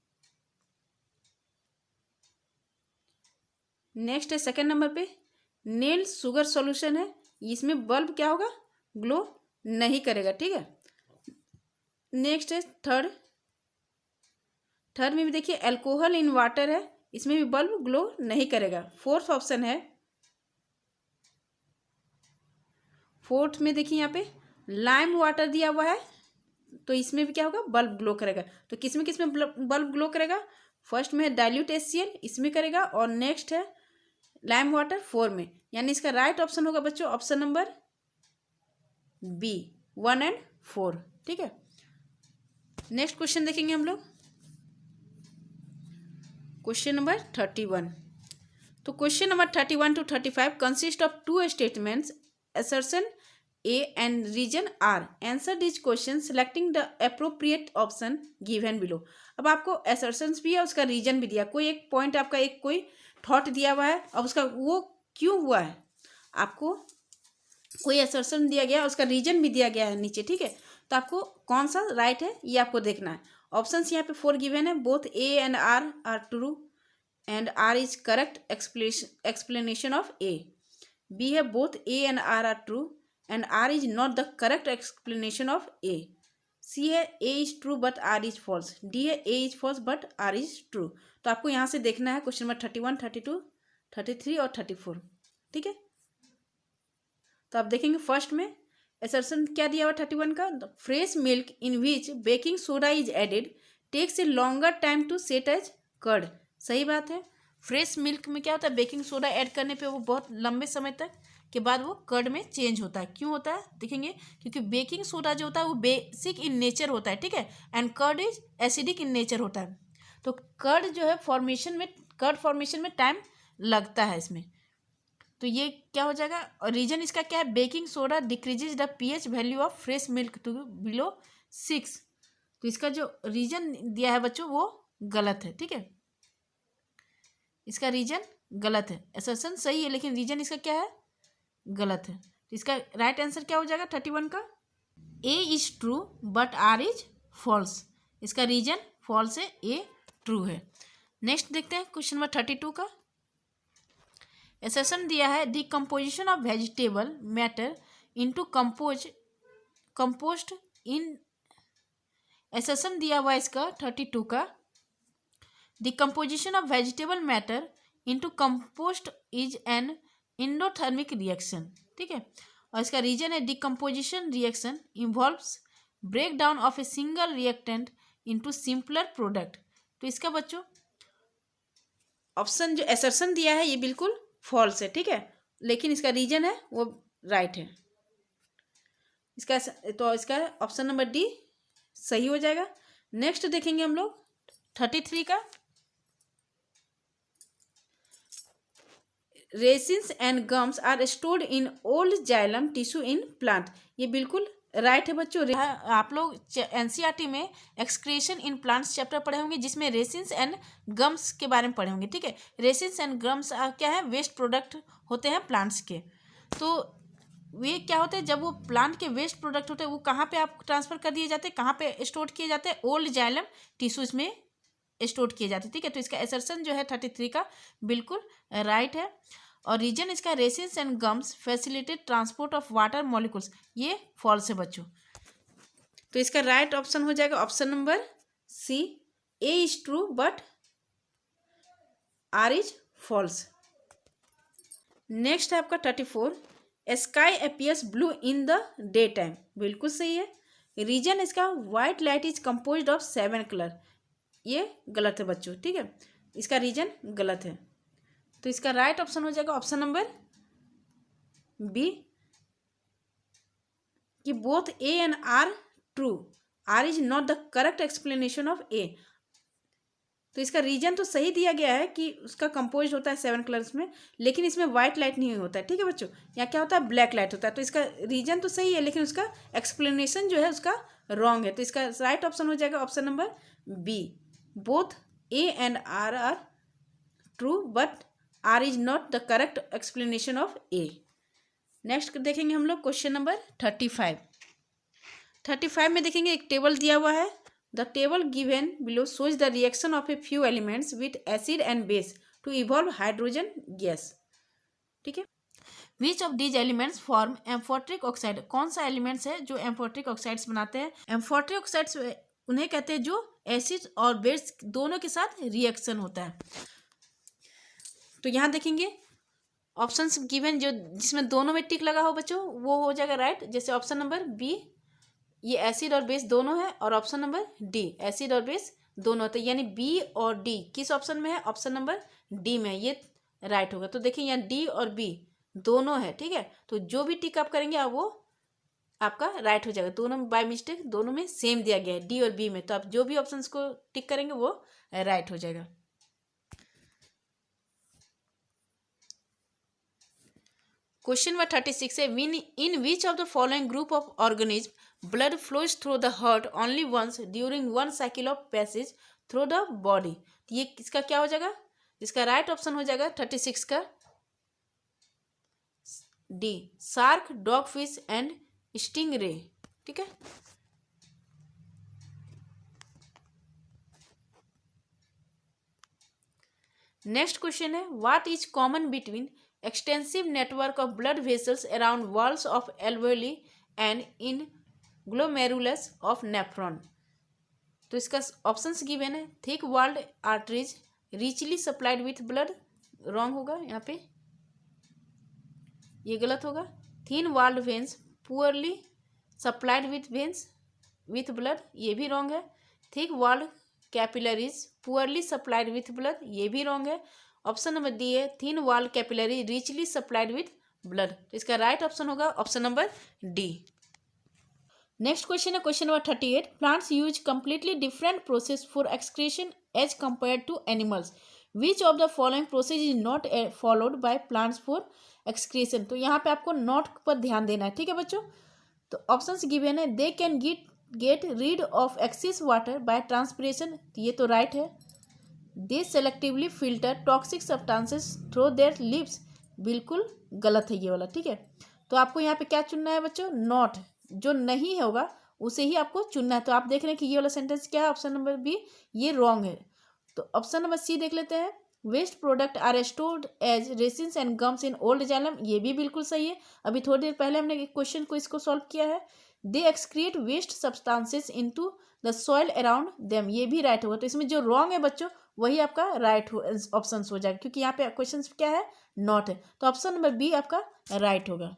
नेक्स्ट है सेकंड नंबर पे नेल शुगर सॉल्यूशन है, इसमें बल्ब क्या होगा, ग्लो नहीं करेगा, ठीक है। नेक्स्ट है थर्ड में भी देखिए अल्कोहल इन वाटर है, इसमें भी बल्ब ग्लो नहीं करेगा। फोर्थ ऑप्शन है, फोर्थ में देखिए यहाँ पे लाइम वाटर दिया हुआ है, तो इसमें भी क्या होगा, बल्ब ग्लो करेगा। तो किस में बल्ब ग्लो करेगा, फर्स्ट में है डाइल्यूट HCl, इसमें करेगा, और नेक्स्ट है लाइम वाटर 4 में, यानी इसका राइट ऑप्शन होगा बच्चों ऑप्शन नंबर बी 1 और 4, ठीक है। नेक्स्ट क्वेश्चन देखेंगे हम लोग क्वेश्चन नंबर 31। तो question number 31 to 35 consist of 2 statements, assertion A and region R. Answer these questions selecting the appropriate option given below. अब आपको assertions भी है, उसका रीजन भी दिया, कोई एक पॉइंट आपका एक कोई थॉट दिया हुआ है, अब उसका वो क्यों हुआ है, आपको कोई assertion दिया गया, उसका रीजन भी दिया गया है नीचे, ठीक है। तो आपको कौन सा राइट है ये आपको देखना है। ऑप्शंस यहाँ पे 4 गिवन है, both A and R true and R is correct explanation of A. B है both A and R true and R is not the correct explanation of A. C है A is true but R is false. D है A is false but R is true. तो आपको यहाँ से देखना है question number 31, 32, 33 और 34। ठीक है, तो आप देखेंगे फर्स्ट में असर्शन क्या दिया हुआ 31 का, fresh milk in which baking soda is added takes a longer time to set as curd. सही बात है, फ्रेश मिल्क में क्या होता है, बेकिंग सोडा ऐड करने पे वो बहुत लंबे समय तक के बाद वो कर्ड में चेंज होता है। क्यों होता है देखेंगे, क्योंकि बेकिंग सोडा जो होता है वो बेसिक इन नेचर होता है, ठीक है, and curd is acidic in nature होता है। तो कर्ड जो है कर्ड फॉर्मेशन में टाइम लगता है इसमें। तो ये क्या हो जाएगा, और रीजन इसका क्या है, baking soda decreases the pH value of fresh milk to below 6। तो इसका जो रीजन दिया है बच्चों वो गलत है। ठीक है, इसका रीजन गलत है, असर्शन सही है लेकिन रीजन इसका क्या है, गलत है। तो इसका राइट आंसर क्या हो जाएगा 31 का, A is true but R is false. इसका रीजन फॉल्स है, ए ट्रू है। नेक्स्ट देखते हैं क्वेश्चन नंबर 32 का। एसेशन दिया है decomposition of vegetable matter into compost in. Assertion दिया हुआ इसका 32 का, decomposition of vegetable matter into compost is an endothermic reaction. ठीक है, और इसका रीजन है decomposition reaction involves break down of a single reactant into simpler product. तो इसका बच्चों ऑप्शन जो एसर्शन दिया है ये बिल्कुल फॉल्स है। ठीक है, लेकिन इसका रीजन है वो राइट है। इसका तो इसका ऑप्शन नंबर डी सही हो जाएगा। नेक्स्ट देखेंगे हम लोग 33 का, resins and gums are stored in old xylem tissue in plant. ये बिल्कुल राइट है बच्चों। आप लोग एनसीईआरटी में एक्सक्रीशन इन प्लांट्स चैप्टर पढ़े होंगे जिसमें रेसिन्स एंड गम्स के बारे में पढ़े होंगे। ठीक है, रेसिन्स एंड गम्स क्या है, वेस्ट प्रोडक्ट होते हैं प्लांट्स के। तो वे क्या होते हैं, जब वो प्लांट के वेस्ट प्रोडक्ट होते हैं वो कहाँ पे आप ट्रांसफर कर दिए जाते हैं, कहाँ पे स्टोर किए जाते हैं, ओल्ड जाइलम टिश्यूज में स्टोर किए जाते हैं। ठीक है, तो इसका असर्शन जो है 33 का बिल्कुल राइट है। और रीजन इसका resins and gums facilitate transport of water molecules, ये फॉल्स है बच्चों। तो इसका राइट ऑप्शन हो जाएगा option number C, A is true but R is false. Next है आपका 34, sky appears blue in the day time. बिल्कुल सही है। रीजन इसका white light is composed of 7 colour. ये गलत है बच्चों। ठीक है, इसका रीजन गलत है। तो इसका राइट ऑप्शन हो जाएगा ऑप्शन नंबर बी, कि both A and R true, R is not the correct explanation of A. तो इसका रीजन तो सही दिया गया है कि उसका कंपोज होता है 7 कलर्स में, लेकिन इसमें व्हाइट लाइट नहीं होता है। ठीक है बच्चों, यहाँ क्या होता है, ब्लैक लाइट होता है। तो इसका रीजन तो सही है लेकिन उसका एक्सप्लेनेशन जो है उसका रॉन्ग है। तो इसका राइट ऑप्शन हो जाएगा option number B, both A and R true but R is not the correct explanation of A. Next देखेंगे हम लोग क्वेश्चन नंबर 35। 35 में देखेंगे एक टेबल दिया हुआ है, the table given below shows the reaction of a few elements with acid and base to evolve hydrogen gas. ठीक है, which of these elements form amphoteric oxide. कौन सा एलिमेंट्स है जो एम्फोट्रिक ऑक्साइड्स बनाते हैं। एम्फोट्रिक ऑक्साइड्स उन्हें कहते हैं जो एसिड और बेस दोनों के साथ रिएक्शन होता है। तो यहाँ देखेंगे ऑप्शंस गिवन जो जिसमें दोनों में टिक लगा हो बच्चों वो हो जाएगा राइट। जैसे ऑप्शन नंबर बी ये एसिड और बेस दोनों है, और ऑप्शन नंबर डी एसिड और बेस दोनों होते हैं, यानी बी और डी किस ऑप्शन में है, ऑप्शन नंबर डी में, ये राइट होगा। तो देखिए यहाँ डी और बी दोनों है। ठीक है, तो जो भी टिक आप करेंगे आप वो आपका राइट हो जाएगा। दोनों में बाय मिस्टेक दोनों में सेम दिया गया है डी और बी में, तो आप जो भी ऑप्शन को टिक करेंगे वो राइट हो जाएगा। क्वेश्चन नंबर 36 है, in which of the following group of organism blood flows through the heart only once during 1 cycle of passage through the body. ये इसका क्या हो जाएगा, इसका राइट ऑप्शन हो जाएगा 36 का D, shark, dogfish and stingray. ठीक है, नेक्स्ट क्वेश्चन है, what is common between extensive network of blood vessels around walls of alveoli and in glomerulus of nephron. तो इसका ऑप्शंस गिवन है, thick walled arteries richly supplied with blood, wrong होगा यहाँ पे, ये गलत होगा। Thin walled veins poorly supplied with veins with blood, ये भी रॉन्ग है। Thick walled capillaries poorly supplied with blood, ये भी रॉन्ग है। ऑप्शन नंबर डी है, thin walled capillary richly supplied with blood. तो इसका राइट ऑप्शन होगा option number D. Next question है question number 38, plants use completely different process for excretion as compare to animals, which of the following process is not followed by plants for excretion. तो यहाँ पे आपको not पर ध्यान देना है, ठीक है बच्चों। तो ऑप्शंस गिवन है, they can get rid of excess water by transpiration, ये तो राइट है। They selectively filter toxic substances through their lips, बिल्कुल गलत है ये वाला, ठीक है। तो आपको यहाँ पे क्या चुनना है बच्चों, नॉट, जो नहीं होगा उसे ही आपको चुनना है। तो आप देख रहे हैं कि ये वाला सेंटेंस क्या है, ऑप्शन नंबर बी, ये रॉन्ग है। तो ऑप्शन नंबर सी देख लेते हैं, waste product are stored as resins and gums in old xylem, ये भी बिल्कुल सही है। अभी थोड़ी देर पहले हमने एक क्वेश्चन को इसको सॉल्व किया है। They excrete waste substances into the soil around them, ये भी राइट होगा। तो इसमें जो रॉन्ग है बच्चों वही आपका राइट ऑप्शन हो जाएगा, क्योंकि यहाँ पे क्वेश्चन क्या है, नॉट है। तो ऑप्शन नंबर बी आपका राइट होगा।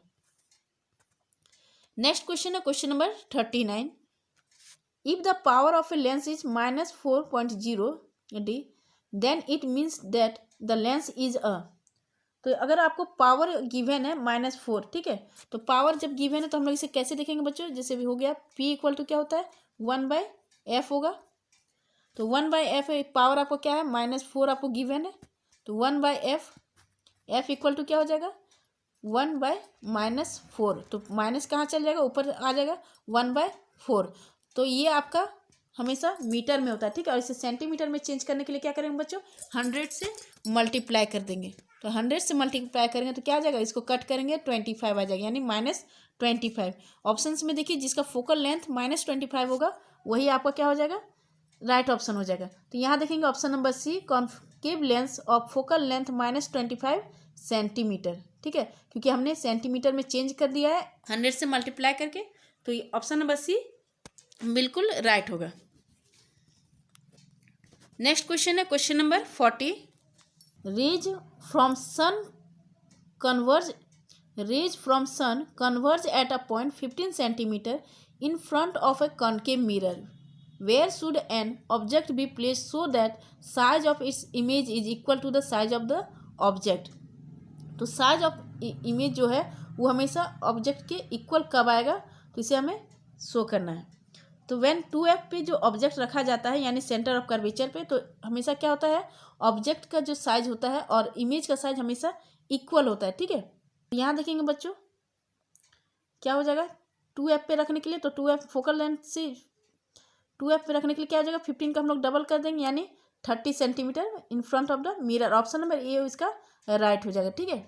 नेक्स्ट क्वेश्चन है question number 39, if the power of a lens is -4.0 D then it means that the lens is a. तो अगर आपको पावर गिवन है -4, ठीक है, तो पावर जब गिवन है तो हम लोग इसे कैसे देखेंगे बच्चों, जैसे भी हो गया P इक्वल टू क्या होता है 1/f होगा। तो 1/f पावर आपको क्या है -4 आपको गिवन है, तो 1/f, f इक्वल टू क्या हो जाएगा 1/-4, तो माइनस कहाँ चल जाएगा, ऊपर आ जाएगा 1/4। तो ये आपका हमेशा मीटर में होता है, ठीक है। और इसे सेंटीमीटर में चेंज करने के लिए क्या करेंगे बच्चों, 100 से मल्टीप्लाई कर देंगे। तो 100 से मल्टीप्लाई करेंगे तो क्या आ जाएगा, इसको कट करेंगे 25 आ जाएगा, यानी -25। ऑप्शंस में देखिए जिसका फोकल लेंथ -25 होगा वही आपका क्या हो जाएगा, राइट ऑप्शन हो जाएगा। तो यहाँ देखेंगे option number C, concave lens of focal length -25 centimetre, ठीक है, क्योंकि हमने सेंटीमीटर में चेंज कर दिया है 100 से मल्टीप्लाई करके। तो ये ऑप्शन नंबर सी बिल्कुल राइट होगा। नेक्स्ट क्वेश्चन है question number 40, rays from sun converge at a point 15 centimetre in front of a concave mirror, where should an object be place so that size of its image is equal to the size of the object. तो size of image जो है वो हमेशा object के equal कब आएगा, तो इसे हमें शो करना है। तो व्हेन 2f पे जो ऑब्जेक्ट रखा जाता है यानी सेंटर ऑफ कर्वेचर पे, तो हमेशा क्या होता है, ऑब्जेक्ट का जो साइज होता है और इमेज का साइज हमेशा इक्वल होता है, ठीक है। यहाँ देखेंगे बच्चों क्या हो जाएगा, 2f पे रखने के लिए, तो 2f फोकल लेंथ से 2f पे रखने के लिए क्या हो जाएगा, 15 का हम लोग डबल कर देंगे यानी 30 centimetre in front of the mirror. Option number A इसका राइट हो जाएगा, ठीक है।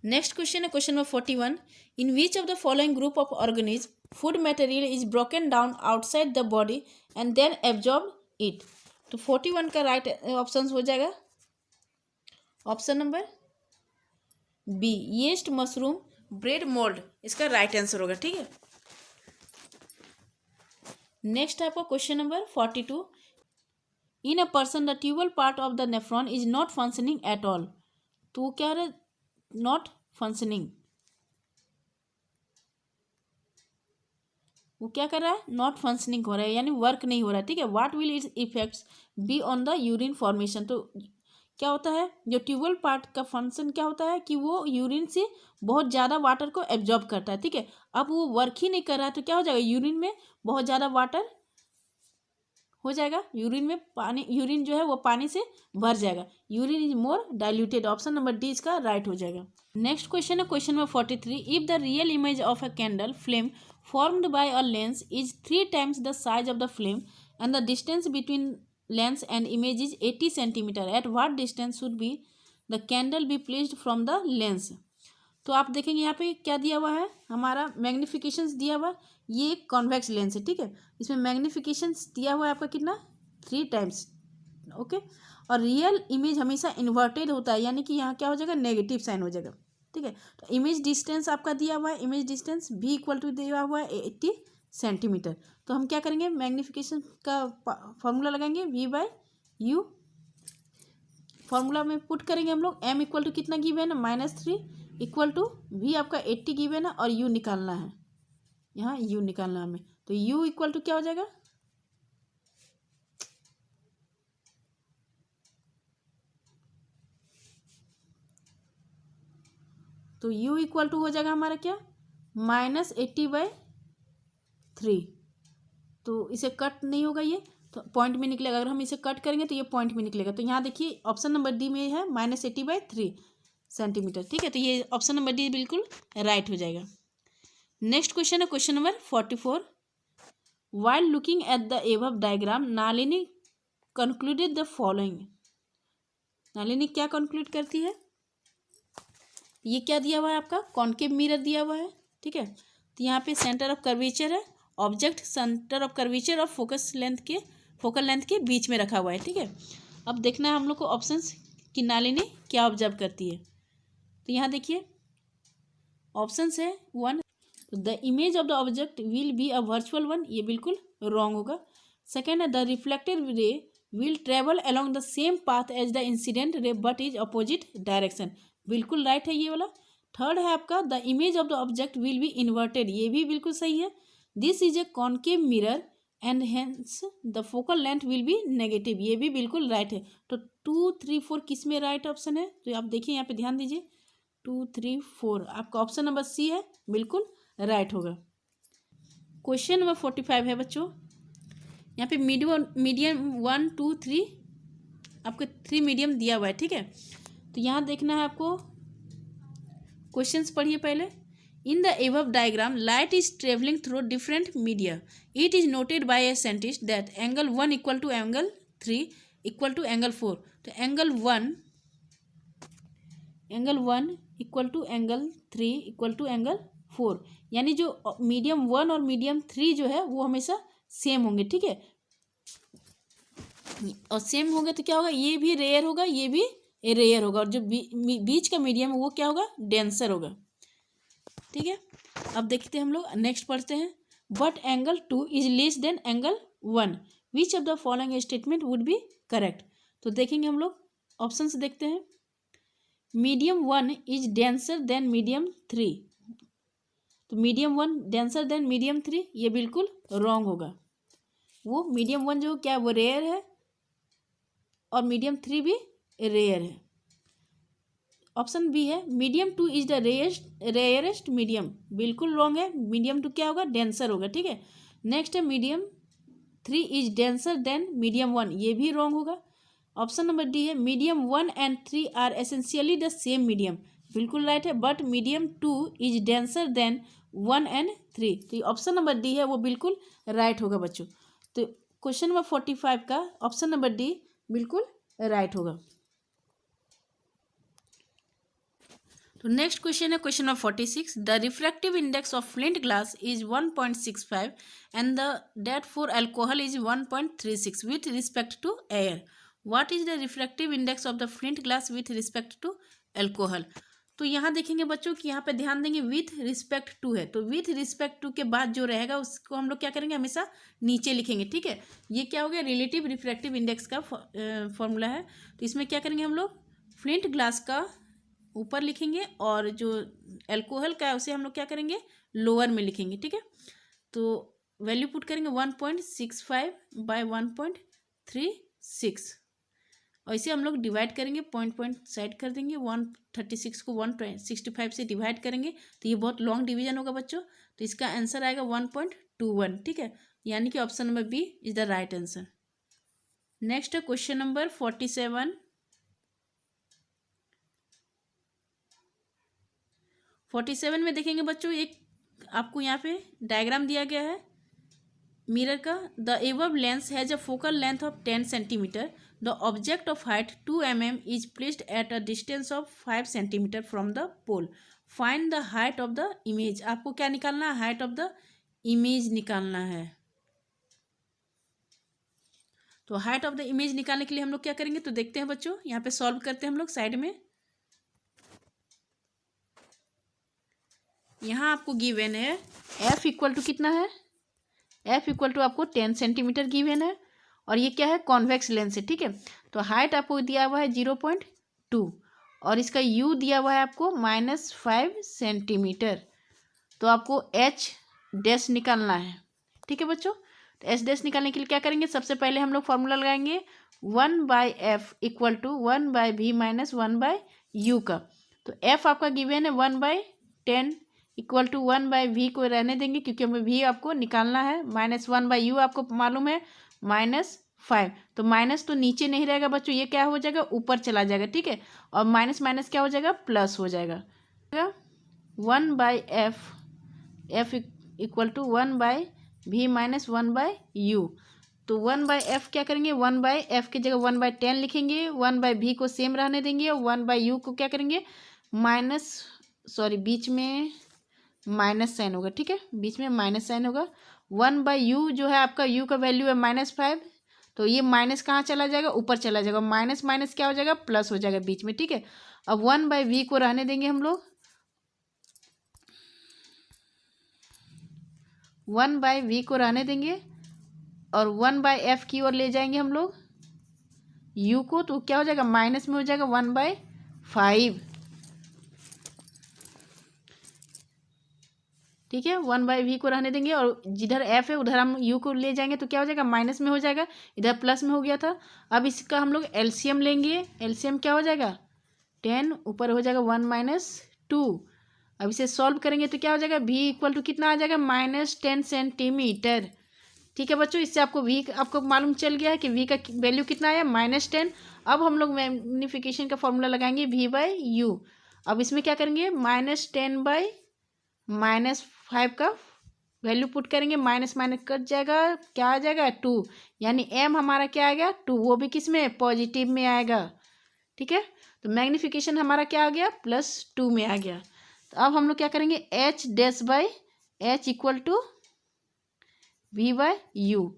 नेक्स्ट क्वेश्चन है question number 41, in which of the following group of organism food material is broken down outside the body and then absorb it. तो 41 का right option हो जाएगा option number B, yeast, mushroom, bread, mould, इसका right answer होगा, ठीक है। Next आपका question number 42, in a person the tubal part of the nephron is not functioning at all. तो क्या है, नॉट फंक्शनिंग, वो क्या कर रहा है, नॉट फंक्शनिंग हो रहा है यानी वर्क नहीं हो रहा है, ठीक है। What will it's effects be on the urine formation. तो क्या होता है, जो ट्यूबल पार्ट का फंक्शन क्या होता है कि वो यूरिन से बहुत ज़्यादा वाटर को एब्जॉर्ब करता है, ठीक है। अब वो वर्क ही नहीं कर रहा है तो क्या हो जाएगा, यूरिन में बहुत ज़्यादा वाटर हो जाएगा, यूरिन में पानी, यूरिन जो है वो पानी से भर जाएगा, urine is more diluted. Option number D इसका राइट हो जाएगा। नेक्स्ट क्वेश्चन है question number 43, if the real image of a candle flame formed by a lens is 3 times the size of the flame and the distance between lens and image is 80 centimeter, at what distance should be the candle be placed from the lens। तो आप देखेंगे यहाँ पे क्या दिया हुआ है, हमारा मैग्निफिकेशंस दिया हुआ है, ये एक कॉन्वेक्स लेंस है, ठीक है। इसमें मैग्निफिकेशंस दिया हुआ है आपका कितना, 3 टाइम्स, ओके। और रियल इमेज हमेशा इन्वर्टेड होता है, यानी कि यहाँ क्या हो जाएगा, नेगेटिव साइन हो जाएगा, ठीक है। तो इमेज डिस्टेंस आपका दिया हुआ है, इमेज डिस्टेंस भी इक्वल टू दिया हुआ है 80 सेंटीमीटर। तो हम क्या करेंगे, मैग्निफिकेशन का फॉर्मूला लगाएंगे, V/U, फॉर्मूला में पुट करेंगे हम लोग, m इक्वल टू कितना गिवन है, -3 इक्वल टू V आपका 80 गिवन है और U निकालना है, यहाँ U निकालना है हमें। तो U इक्वल टू क्या हो जाएगा, तो U इक्वल टू हो जाएगा हमारा क्या, -80/3। तो इसे कट नहीं होगा, ये तो पॉइंट में निकलेगा, अगर हम इसे कट करेंगे तो ये पॉइंट में निकलेगा। तो यहाँ देखिए ऑप्शन नंबर डी में है -80/3 सेंटीमीटर, ठीक है। तो ये ऑप्शन नंबर डी बिल्कुल राइट हो जाएगा। नेक्स्ट क्वेश्चन है question number 44। While looking at the above diagram Nalini concluded the following. Nalini क्या कंक्लूड करती है, ये क्या दिया हुआ है आपका, कॉनकेव मिरर दिया हुआ है, ठीक है। तो यहाँ पे सेंटर ऑफ कर्वेचर है, ऑब्जेक्ट सेंटर ऑफ कर्वेचर और फोकल लेंथ के बीच में रखा हुआ है, ठीक है। अब देखना है हम लोग को ऑप्शंस कि नालिनी क्या ऑब्जर्व करती है। तो यहाँ देखिए ऑप्शंस है 1, the image of the object will be a virtual one, ये बिल्कुल रॉन्ग होगा। सेकेंड है the reflected ray will travel along the same path as the incident ray but is opposite direction, बिल्कुल राइट है ये वाला। Third है आपका the image of the object will be inverted, ये भी बिल्कुल सही है। This is a concave mirror and hence the focal length will B negative, ये भी बिल्कुल राइट है। तो 2, 3, 4 किस में राइट ऑप्शन है, तो आप देखिए यहाँ पे ध्यान दीजिए, 2, 3, 4 आपका ऑप्शन नंबर सी है, बिल्कुल राइट होगा। क्वेश्चन नंबर 45 है बच्चों, यहाँ पे मीडियम 1, 2, 3 आपको 3 मीडियम दिया हुआ है, ठीक है। तो यहाँ देखना है आपको, क्वेश्चंस पढ़िए पहले। In the above diagram light is travelling through different media, it is noted by a scientist that angle 1 equal to angle 3 equal to angle 4। तो angle 1 equal to angle 3 equal to angle 4, यानी जो medium 1 और medium 3 जो है वो हमेशा same होंगे, ठीक है। और सेम होंगे तो क्या होगा, ये भी रेयर होगा, ये भी रेयर होगा, और जो बीच का मीडियम है वो क्या होगा, डेंसर होगा, ठीक है। अब देखते हैं हम लोग, नेक्स्ट पढ़ते हैं। But angle 2 is less than angle 1, which of the following statement would be correct. तो देखेंगे हम लोग, ऑप्शन से देखते हैं। Medium 1 is denser than medium 3, तो मीडियम 1 डेंसर देन मीडियम 3, ये बिल्कुल रॉन्ग होगा। वो मीडियम 1 जो क्या है वो रेयर है, और मीडियम 3 भी रेयर है। ऑप्शन बी है medium 2 is the rarest medium, बिल्कुल रॉन्ग है। मीडियम 2 क्या होगा, डेंसर होगा, ठीक है। नेक्स्ट है medium 3 is denser than medium 1, ये भी रॉन्ग होगा। ऑप्शन नंबर डी है medium 1 and 3 are essentially the same medium, बिल्कुल राइट है। But medium 2 is denser than 1 and 3, तो ऑप्शन नंबर डी है वो बिल्कुल राइट होगा बच्चों। तो क्वेश्चन नंबर 45 का ऑप्शन नंबर डी बिल्कुल राइट होगा। तो नेक्स्ट क्वेश्चन है question number 46। The refractive index of flint glass is 1.65 and the that for alcohol is 1.36 with respect to air. What is the refractive index of the flint glass with respect to alcohol. तो यहाँ देखेंगे बच्चों कि यहाँ पे ध्यान देंगे with respect to है, तो विथ रिस्पेक्ट टू के बाद जो रहेगा उसको हम लोग क्या करेंगे, हमेशा नीचे लिखेंगे, ठीक है। ये क्या हो गया, रिलेटिव रिफ्रैक्टिव इंडेक्स का फॉर्मूला है। तो इसमें क्या करेंगे हम लोग, फ्लिंट ग्लास का ऊपर लिखेंगे और जो अल्कोहल का है उसे हम लोग क्या करेंगे, लोअर में लिखेंगे, ठीक है। तो वैल्यू पुट करेंगे 1.65 बाय 1.36, और इसे हम लोग डिवाइड करेंगे, पॉइंट साइड कर देंगे। 136 को 165 से डिवाइड करेंगे तो ये बहुत लॉन्ग डिवीजन होगा बच्चों, तो इसका आंसर आएगा 1.21, ठीक है। यानी कि option number B is the right answer. Next है क्वेश्चन नंबर 47। 47 में देखेंगे बच्चों, एक आपको यहाँ पे डायग्राम दिया गया है मिरर का। The above lens has a focal length of 10 centimetre, the object of height 2 mm is placed at a distance of 5 centimetre from the pole. Find the height of the image, आपको क्या निकालना है, height of the image निकालना है। तो height of the image निकालने के लिए हम लोग क्या करेंगे, तो देखते हैं बच्चों, यहाँ पे सॉल्व करते हैं हम लोग साइड में। यहाँ आपको गिवन है एफ इक्वल टू कितना है, एफ इक्वल टू आपको 10 सेंटीमीटर गिवन है, और ये क्या है, कॉन्वेक्स लेंस है, ठीक है। तो हाइट आपको दिया हुआ है 0.2 और इसका यू दिया हुआ है आपको -5 सेंटीमीटर। तो आपको एच डैश निकालना है, ठीक है बच्चों। तो एच डैश निकालने के लिए क्या करेंगे, सबसे पहले हम लोग फॉर्मूला लगाएंगे 1/f equal to 1/v minus 1/u का। तो f आपका गिवन है 1/10 इक्वल टू 1/v को रहने देंगे क्योंकि हमें v आपको निकालना है, -1/u आपको मालूम है -5। तो माइनस तो नीचे नहीं रहेगा बच्चों, ये क्या हो जाएगा, ऊपर चला जाएगा, ठीक है। और माइनस माइनस क्या हो जाएगा, प्लस हो जाएगा। 1/f f equal to 1/v minus 1/u। तो 1/f क्या करेंगे, 1/f की जगह 1/10 लिखेंगे, 1/v को सेम रहने देंगे और 1/u को क्या करेंगे, बीच में माइनस साइन होगा, ठीक है, बीच में माइनस साइन होगा। 1/u जो है आपका u का वैल्यू है -5, तो ये माइनस कहाँ चला जाएगा, ऊपर चला जाएगा, माइनस माइनस क्या हो जाएगा, प्लस हो जाएगा बीच में, ठीक है। अब 1/v को रहने देंगे हम लोग, 1/v को रहने देंगे और 1/f की ओर ले जाएंगे हम लोग u को, तो क्या हो जाएगा, माइनस में हो जाएगा 1/5, ठीक है। 1/v को रहने देंगे और जिधर f है उधर हम u को ले जाएंगे, तो क्या हो जाएगा, माइनस में हो जाएगा, इधर प्लस में हो गया था। अब इसका हम लोग एलसीएम लेंगे, एलसीएम क्या हो जाएगा, 10 ऊपर हो जाएगा 1 - 2। अब इसे सॉल्व करेंगे तो क्या हो जाएगा, v इक्वल टू कितना आ जाएगा, -10 सेंटीमीटर, ठीक है बच्चों। इससे आपको v आपको मालूम चल गया है कि v का वैल्यू कितना आया, -10। अब हम लोग मैग्नीफिकेशन का फॉर्मूला लगाएंगे v/u। अब इसमें क्या करेंगे, -10/- -5 का वैल्यू पुट करेंगे, माइनस माइनस कट जाएगा, क्या आ जाएगा, 2, यानी m हमारा क्या आएगा, 2, वो भी किस में, पॉजिटिव में आएगा, ठीक है। तो मैग्नीफिकेशन हमारा क्या आ गया, +2 में आ गया। तो अब हम लोग क्या करेंगे, h dash by h equal to v/u,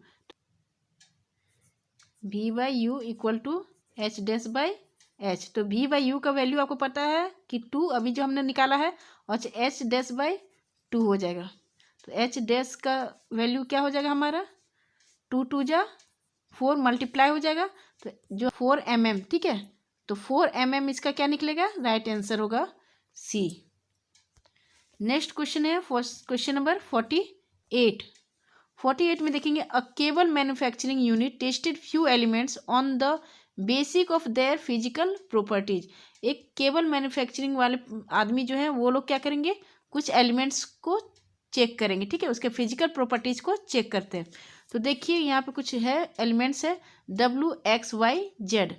v/u equal to h dash by h। तो v/u का वैल्यू आपको पता है कि 2 अभी जो हमने निकाला है, और h डैश बाई 2 हो जाएगा। तो h डैश का वैल्यू क्या हो जाएगा हमारा, 2 2 जा 4 मल्टीप्लाई हो जाएगा, तो जो 4 mm, ठीक है। तो 4 mm इसका क्या निकलेगा, राइट आंसर होगा C। नेक्स्ट क्वेश्चन है क्वेश्चन नंबर 48 में देखेंगे, a cable manufacturing unit tested few elements on the basic of their physical properties. एक केबल मैन्युफैक्चरिंग वाले आदमी जो है वो लोग क्या करेंगे, कुछ एलिमेंट्स को चेक करेंगे, ठीक है, उसके फिजिकल प्रॉपर्टीज को चेक करते हैं। तो देखिए यहाँ पे कुछ है एलिमेंट्स है WXYZ।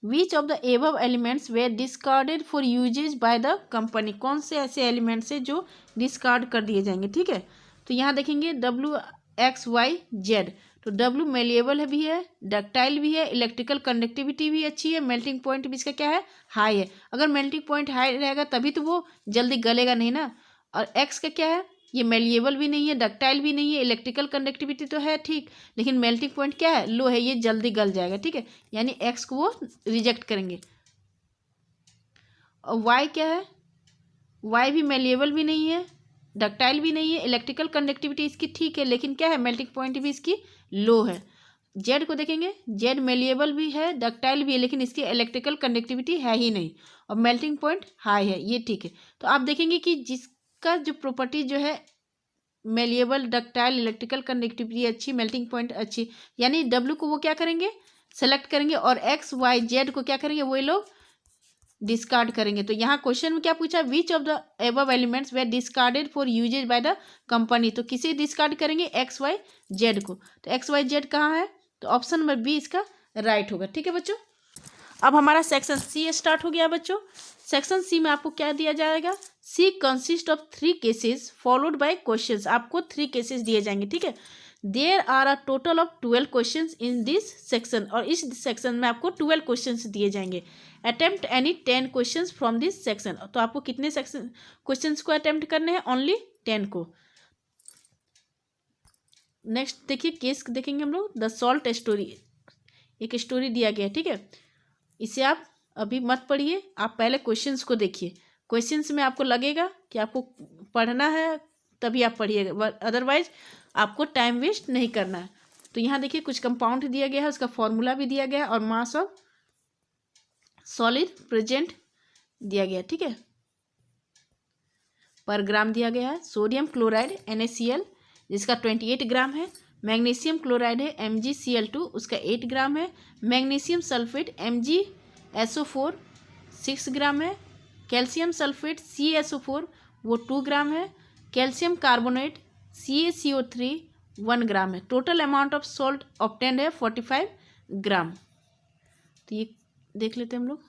Which of the above elements were discarded for usage by the company. कौन से ऐसे एलिमेंट्स है जो डिस्कार्ड कर दिए जाएंगे, ठीक है। तो यहाँ देखेंगे WXYZ। तो W मेलिएबल भी है, डक्टाइल भी है, इलेक्ट्रिकल कंडक्टिविटी भी अच्छी है, मेल्टिंग पॉइंट भी इसका क्या है, हाई है। अगर मेल्टिंग पॉइंट हाई रहेगा तभी तो वो जल्दी गलेगा नहीं ना। और X का क्या है, ये मेलिएबल भी नहीं है, डक्टाइल भी नहीं है, इलेक्ट्रिकल कंडक्टिविटी तो है ठीक, लेकिन मेल्टिंग पॉइंट क्या है, लो है, ये जल्दी गल जाएगा, ठीक है, यानी X को वो रिजेक्ट करेंगे। और Y क्या है, Y भी मेलिएबल भी नहीं है, डक्टाइल भी नहीं है, इलेक्ट्रिकल कंडक्टिविटी इसकी ठीक है, लेकिन क्या है, मेल्टिंग पॉइंट भी इसकी लो है। Z को देखेंगे, Z मेलिएबल भी है, डक्टाइल भी है, लेकिन इसकी इलेक्ट्रिकल कंडक्टिविटी है ही नहीं, और मेल्टिंग पॉइंट हाई है, ये ठीक है। तो आप देखेंगे कि जिसका जो प्रॉपर्टी जो है मेलिएबल, डक्टाइल, इलेक्ट्रिकल कंडक्टिविटी अच्छी, मेल्टिंग पॉइंट अच्छी, यानी W को वो क्या करेंगे, सेलेक्ट करेंगे, और XYZ को क्या करेंगे, वो लोग डिस्कार्ड करेंगे। तो यहाँ क्वेश्चन में क्या पूछा, which of the above elements were discarded for usage by the company. तो किसे डिस्कार्ड करेंगे, XYZ को। तो XYZ कहाँ है, तो ऑप्शन नंबर बी इसका राइट होगा, ठीक है बच्चों। अब हमारा सेक्शन सी स्टार्ट हो गया बच्चों। सेक्शन सी में आपको क्या दिया जाएगा, C consist of 3 cases followed by questions. आपको 3 केसेस दिए जाएंगे, ठीक है। There are a total of 12 questions in this section, और इस सेक्शन में आपको 12 क्वेश्चंस दिए जाएंगे। Attempt any 10 questions from this section. तो आपको कितने सेक्शन क्वेश्चंस को अटेम्प्ट करने हैं? ओनली 10 को। नेक्स्ट देखिए केस देखेंगे हम लोग, द सॉल्ट स्टोरी। एक स्टोरी दिया गया है, ठीक है। इसे आप अभी मत पढ़िए, आप पहले क्वेश्चंस को देखिए। क्वेश्चंस में आपको लगेगा कि आपको पढ़ना है तभी आप पढ़िएगा, अदरवाइज आपको टाइम वेस्ट नहीं करना है। तो यहाँ देखिए कुछ कंपाउंड दिया गया है, उसका फॉर्मूला भी दिया गया है और मास ऑफ सॉलिड प्रेजेंट दिया गया है, ठीक है, पर ग्राम दिया गया है। सोडियम क्लोराइड NaCl जिसका 28 ग्राम है। मैग्नीशियम क्लोराइड है MgCl2 उसका 8 ग्राम है। मैग्नीशियम सल्फेट MgSO4 6 ग्राम है। कैल्शियम सल्फेट CaSO4 वो 2 ग्राम है। कैल्शियम कार्बोनेट CaCO3 1 ग्राम है। Total amount of salt obtained है 45 ग्राम। तो ये देख लेते हैं हम लोग।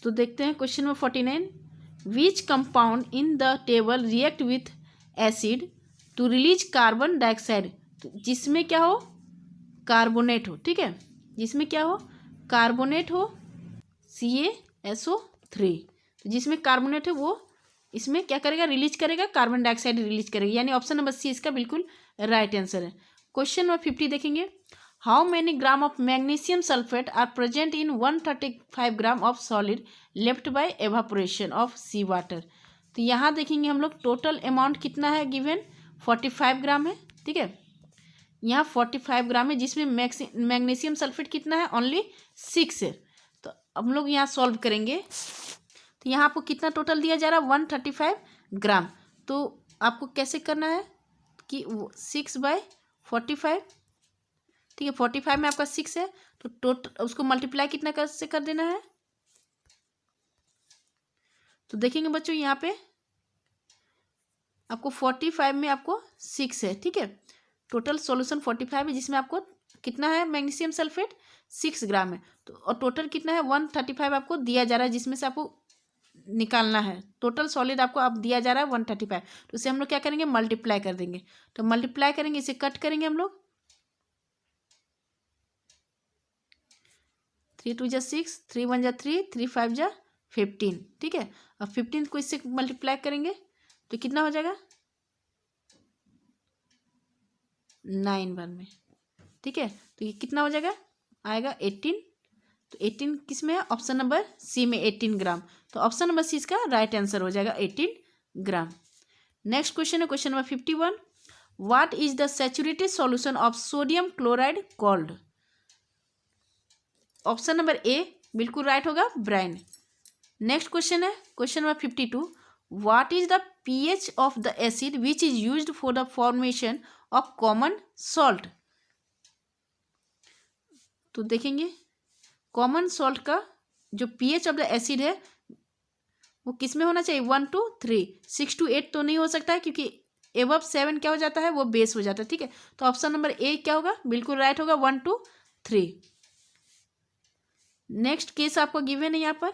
तो देखते हैं question number 49, which compound in the table react with acid to release carbon dioxide. जिसमें क्या हो? कार्बोनेट हो, ठीक है, जिसमें क्या हो? कार्बोनेट हो CaSO3। तो जिसमें कार्बोनेट है वो इसमें क्या करेगा? रिलीज करेगा, कार्बन डाइऑक्साइड रिलीज करेगा, यानी ऑप्शन नंबर C इसका बिल्कुल राइट आंसर है। क्वेश्चन नंबर 50 देखेंगे, how many gram of magnesium sulphate are present in 135 gram of solid left by evaporation of sea water. तो यहाँ देखेंगे हम लोग टोटल अमाउंट कितना है गिवन, 45 ग्राम है, ठीक है। यहाँ 45 ग्राम है जिसमें मैग्नीशियम सल्फेट कितना है? ओनली 6 है। तो हम लोग यहाँ सॉल्व करेंगे तो यहाँ आपको कितना टोटल दिया जा रहा है? 135 ग्राम। तो आपको कैसे करना है कि 6/45, ठीक है, 45 में आपका 6 है तो टोटल उसको मल्टीप्लाई कितना कर से कर देना है। तो देखेंगे बच्चों यहाँ पे आपको 45 में आपको 6 है, ठीक है। टोटल सॉल्यूशन 45 है जिसमें आपको कितना है? मैग्नीशियम सल्फेट 6 ग्राम है। तो और टोटल कितना है? 135 आपको दिया जा रहा है जिसमें से आपको निकालना है। टोटल सॉलिड आपको अब दिया जा रहा है 135। तो इसे हम लोग क्या करेंगे? मल्टीप्लाई कर देंगे। तो मल्टीप्लाई करेंगे, इसे कट करेंगे हम लोग। 3 2 जा 6, 3 1 जा 3, 3 5 जा 15, ठीक है। अब 15 को इससे मल्टीप्लाई करेंगे तो कितना हो जाएगा? 9 1 में, ठीक है। तो ये कितना हो जाएगा? आएगा 18। तो 18 किस में है? ऑप्शन नंबर C में 18 ग्राम। तो ऑप्शन नंबर C इसका राइट आंसर हो जाएगा 18 ग्राम। नेक्स्ट क्वेश्चन है question number 51, what is the saturated solution of sodium chloride called. Option number A बिल्कुल राइट होगा, ब्राइन। नेक्स्ट क्वेश्चन है question number 52, what is the pH of the acid which is used for the formation of common salt. तो देखेंगे common salt का जो pH of the acid है वो किस में होना चाहिए? 1 to 3, 6 to 8 तो नहीं हो सकता है क्योंकि एबव 7 क्या हो जाता है? वो बेस हो जाता है, ठीक है। तो ऑप्शन नंबर A क्या होगा? बिल्कुल राइट होगा, 1 to 3। नेक्स्ट केस आपको गिवन है यहाँ पर,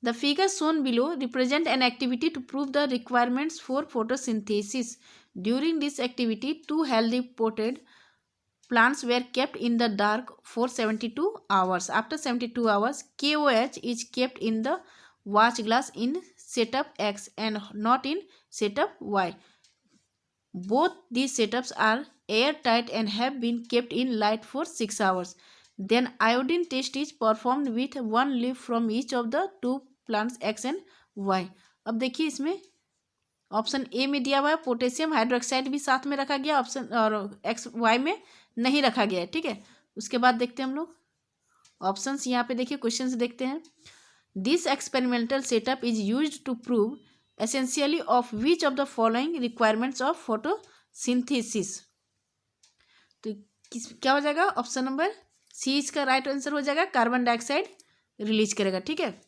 The figure shown below represent an activity to prove the requirements for photosynthesis. During this activity, 2 healthy potted plants were kept in the dark for 72 hours. After 72 hours, KOH is kept in the watch glass in setup X and not in setup Y. Both these setups are airtight and have been kept in light for 6 hours. Then iodine test is performed with 1 leaf from each of the 2 plants X and Y। अब देखिए इसमें option A में दिया हुआ है potassium hydroxide भी साथ में रखा गया, ऑप्शन और XY में नहीं रखा गया है, ठीक है। उसके बाद देखते हैं हम लोग ऑप्शंस। यहाँ पे देखिए क्वेश्चंस देखते हैं, this experimental setup is used to prove essentially of which of the following requirements of photosynthesis. तो क्या हो जाएगा? ऑप्शन नंबर C इसका राइट आंसर हो जाएगा, कार्बन डाइऑक्साइड रिलीज करेगा, ठीक है।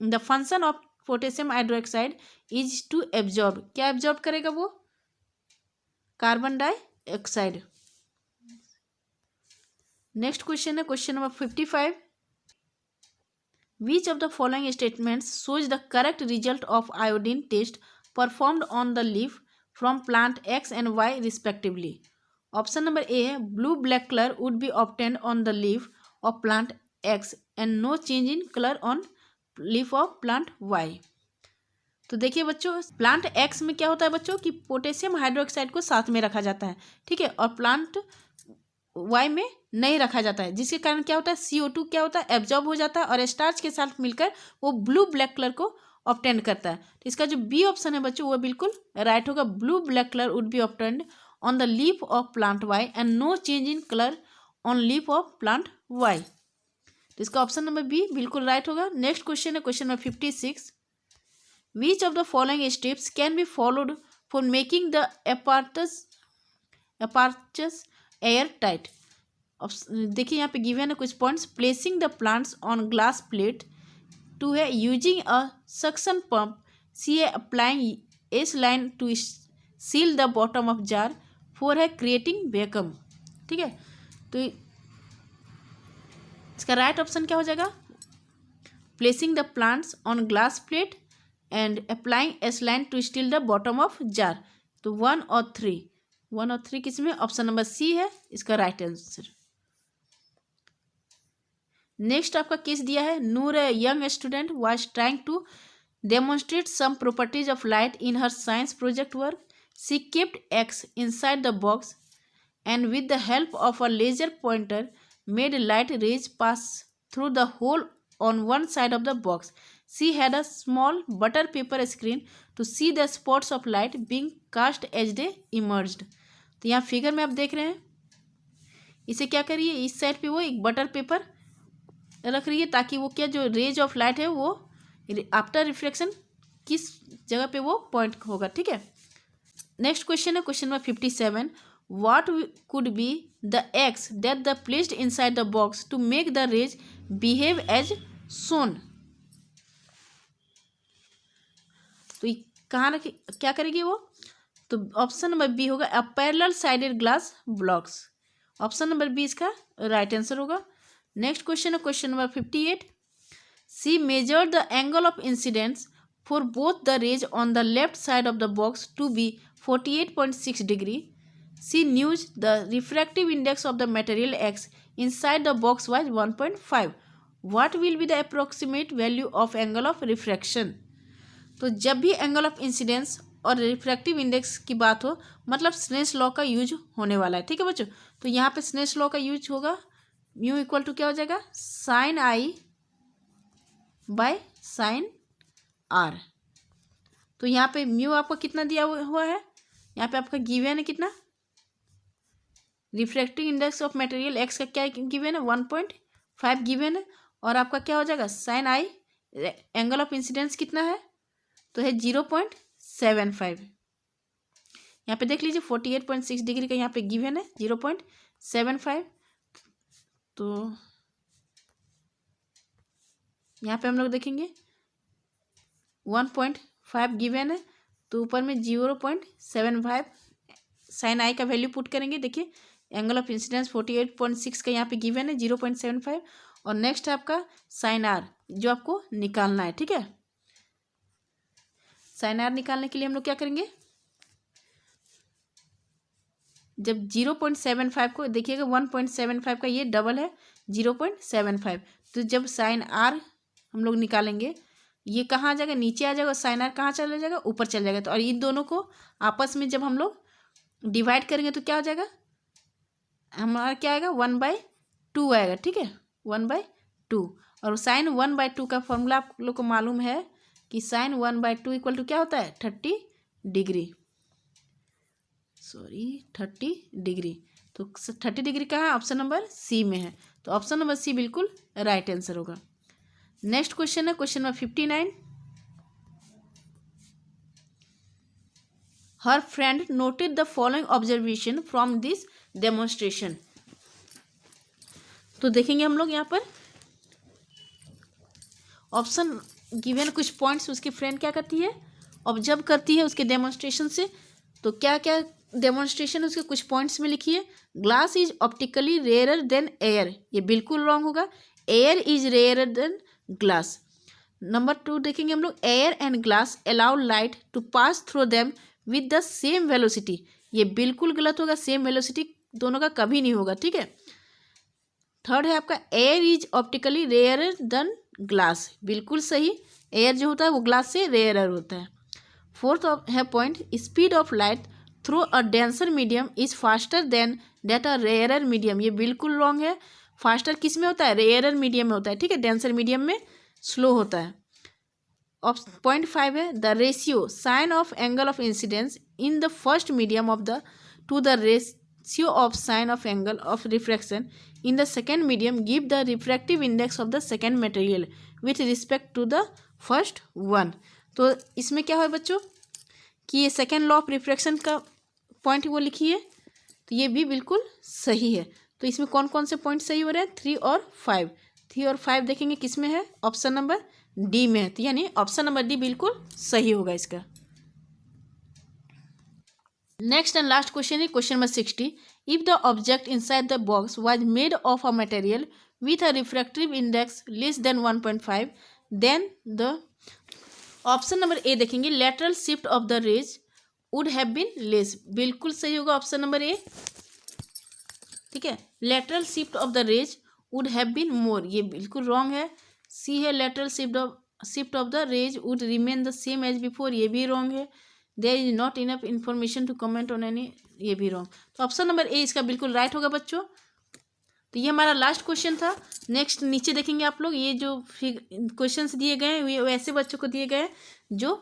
The function of potassium hydroxide is to absorb, क्या एब्जॉर्ब करेगा वो? Carbon dioxide. नेक्स्ट क्वेश्चन है question number 55, which of the following statements shows the correct result of iodine test performed on the leaf from plant X and Y respectively. Option number A है blue black colour would be obtained on the leaf of plant X and no change in colour on leaf of plant Y. तो देखिए बच्चों, plant x में क्या होता है बच्चों कि पोटेशियम हाइड्रोक्साइड को साथ में रखा जाता है, ठीक है, और प्लांट वाई में नहीं रखा जाता है, जिसके कारण क्या होता है CO2 क्या होता है एब्जॉर्ब हो जाता है और स्टार्च के साथ मिलकर वो ब्लू ब्लैक कलर को ऑब्टेंड करता है। तो इसका जो बी ऑप्शन है बच्चों वो बिल्कुल राइट होगा। Blue black colour would be obtained on the leaf of plant Y and no change in colour on leaf of plant Y. तो इसका ऑप्शन नंबर बी बिल्कुल राइट होगा। नेक्स्ट क्वेश्चन है question number 56। Which of the following steps can be followed for making the apparatus air tight. देखिए यहाँ पे given है कुछ points. Placing the plants on glass plate, 2 है using a suction pump, C है applying vaseline to seal the bottom of jar, 4 है creating vacuum. ठीक है, तो इसका राइट ऑप्शन क्या हो जाएगा? Placing the plants on glass plate and applying vaseline to seal the bottom of jar. तो 1 और 3 किस में? ऑप्शन नंबर सी है इसका राइट आंसर। नेक्स्ट आपका केस दिया है, Noor a young student was trying to demonstrate some properties of light in her science project work. She kept X inside the box and with the help of a laser pointer made light rays pass through the hole on one side of the box. She had a small butter paper screen to see the spots of light being cast as they emerged. तो यहाँ figure में आप देख रहे हैं, इसे क्या करिए, इस साइड पे वो एक बटर पेपर रख रही है ताकि वो क्या जो रेज ऑफ लाइट है वो आफ्टर रिफ्लेक्शन किस जगह पे वो पॉइंट होगा। ठीक है, नेक्स्ट क्वेश्चन है question number 57। What could be the X that the placed inside the box to make the rays behave as shown? तो कहाँ रखी, क्या करेगी वो? तो ऑप्शन नंबर बी होगा a parallel sided glass blocks. Option number B इसका right answer होगा। नेक्स्ट क्वेश्चन है question number 58। She measured the angle of incidence for both the rays on the left side of the box to be 48.6 degree. She knew the refractive index of the material X inside the box was 1.5. What will be the approximate value of angle of refraction? तो जब भी angle of incidence और refractive index की बात हो मतलब Snell's law का use होने वाला है। ठीक है बच्चों, तो यहाँ पे स्नेल्स लॉ का यूज होगा, म्यू इक्वल टू क्या हो जाएगा? Sine i by sine r. तो यहाँ पे म्यू आपको कितना दिया हुआ है? यहाँ पे आपका गिवन है कितना? Refractive index of material x का क्या गिवन है? 1.5 गिवन है। और आपका क्या हो जाएगा? Sine i, angle of incidence कितना है? तो है 0.75। यहाँ पे देख लीजिए 48.6 डिग्री का यहाँ पे गिवन है 0.75। तो यहाँ पे हम लोग देखेंगे 1.5 गिवन है, तो ऊपर में 0.75 साइन आई का वैल्यू पुट करेंगे। देखिए एंगल ऑफ इंसिडेंस 48.6 का यहाँ पे गिवन है 0.75, और नेक्स्ट है आपका साइन आर जो आपको निकालना है। ठीक है, साइन आर निकालने के लिए हम लोग क्या करेंगे? जब 0.75 को देखिएगा 1.75 का ये डबल है 0.75, तो जब साइन आर हम लोग निकालेंगे ये कहाँ आ जाएगा? नीचे आ जाएगा। साइन आर कहाँ चला जाएगा? ऊपर चला जाएगा। तो और इन दोनों को आपस में जब हम लोग डिवाइड करेंगे तो क्या हो जाएगा? हमारा क्या आएगा? 1/2 आएगा। ठीक है, 1/2। और साइन 1/2 का फॉर्मूला आप लोग को मालूम है कि साइन 1/2 इक्वल टू क्या होता है? 30 डिग्री। 30 डिग्री। तो 30 डिग्री कहाँ है? ऑप्शन नंबर सी में है। तो ऑप्शन नंबर सी बिल्कुल राइट आंसर होगा। नेक्स्ट क्वेश्चन है question number 59। Her friend noted the following observation from this demonstration. तो देखेंगे हम लोग यहाँ पर ऑप्शन गिवन कुछ पॉइंट्स उसकी फ्रेंड क्या करती है? ऑब्जर्व करती है उसके डेमोन्स्ट्रेशन से। तो क्या क्या डेमोन्स्ट्रेशन उसके कुछ पॉइंट्स में लिखिए। Glass is optically rare than air, ये बिल्कुल रॉन्ग होगा। Air is rare than glass. Number 2 देखेंगे हम लोग, air and glass allow light to pass through them with the same velocity. ये बिल्कुल गलत होगा, सेम वेलोसिटी दोनों का कभी नहीं होगा, ठीक है। थर्ड है आपका, air is optically rarer than glass, बिल्कुल सही, एयर जो होता है वो ग्लास से रेयरर होता है। फोर्थ है point, speed of light through a denser medium is faster than that a rarer medium, ये बिल्कुल रॉन्ग है। फास्टर किस में होता है, रेयरर मीडियम में होता है, ठीक है, डेंसर मीडियम में स्लो होता है। पॉइंट 5 है, the ratio sine of angle of incidence in the first medium of the to the ratio of sine of angle of refraction in the second medium give the refractive index of the second material with respect to the first one. तो इसमें क्या है बच्चों कि ये second law of refraction का point वो लिखिए, तो ये भी बिल्कुल सही है। तो इसमें कौन कौन से पॉइंट सही हो रहे हैं, 3 और 5। 3 और 5 देखेंगे किस में है, ऑप्शन नंबर डी में है, तो यानी ऑप्शन नंबर डी बिल्कुल सही होगा इसका। नेक्स्ट एंड लास्ट क्वेश्चन है question number 60, if the object inside the box was made of a material with a refractive index less than 1.5 then the, option number A देखेंगे, lateral shift of the rays would have been less, बिल्कुल सही होगा option number A, ठीक है। Lateral shift of the rays would have been more, ये बिल्कुल wrong है। C है, lateral shift of the rays would remain the same as before, ये भी रॉन्ग है। There is not enough information to comment on any, ये भी wrong. तो ऑप्शन नंबर ए इसका बिल्कुल राइट होगा बच्चों। तो ये हमारा लास्ट क्वेश्चन था। नेक्स्ट नीचे देखेंगे आप लोग, ये जो क्वेश्चंस दिए गए हैं ये ऐसे बच्चों को दिए गए हैं जो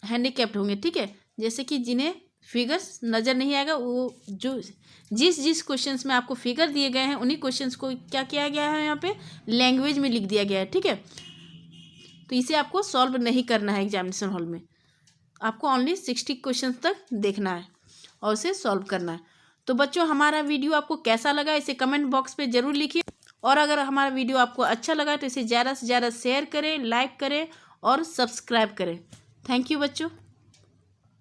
हैंडीकैप्ड होंगे, ठीक है, जैसे कि जिन्हें फिगर्स नज़र नहीं आएगा, वो जो जिस क्वेश्चंस में आपको फिगर दिए गए हैं उन्हीं क्वेश्चंस को क्या किया गया है यहाँ पे लैंग्वेज में लिख दिया गया है, ठीक है। तो इसे आपको सॉल्व नहीं करना है एग्जामिनेशन हॉल में, आपको ओनली 60 क्वेश्चन तक देखना है और उसे सॉल्व करना है। तो बच्चों हमारा वीडियो आपको कैसा लगा इसे कमेंट बॉक्स पे ज़रूर लिखिए, और अगर हमारा वीडियो आपको अच्छा लगा तो इसे ज़्यादा से ज़्यादा शेयर करें, लाइक करें और सब्सक्राइब करें। थैंक यू बच्चों।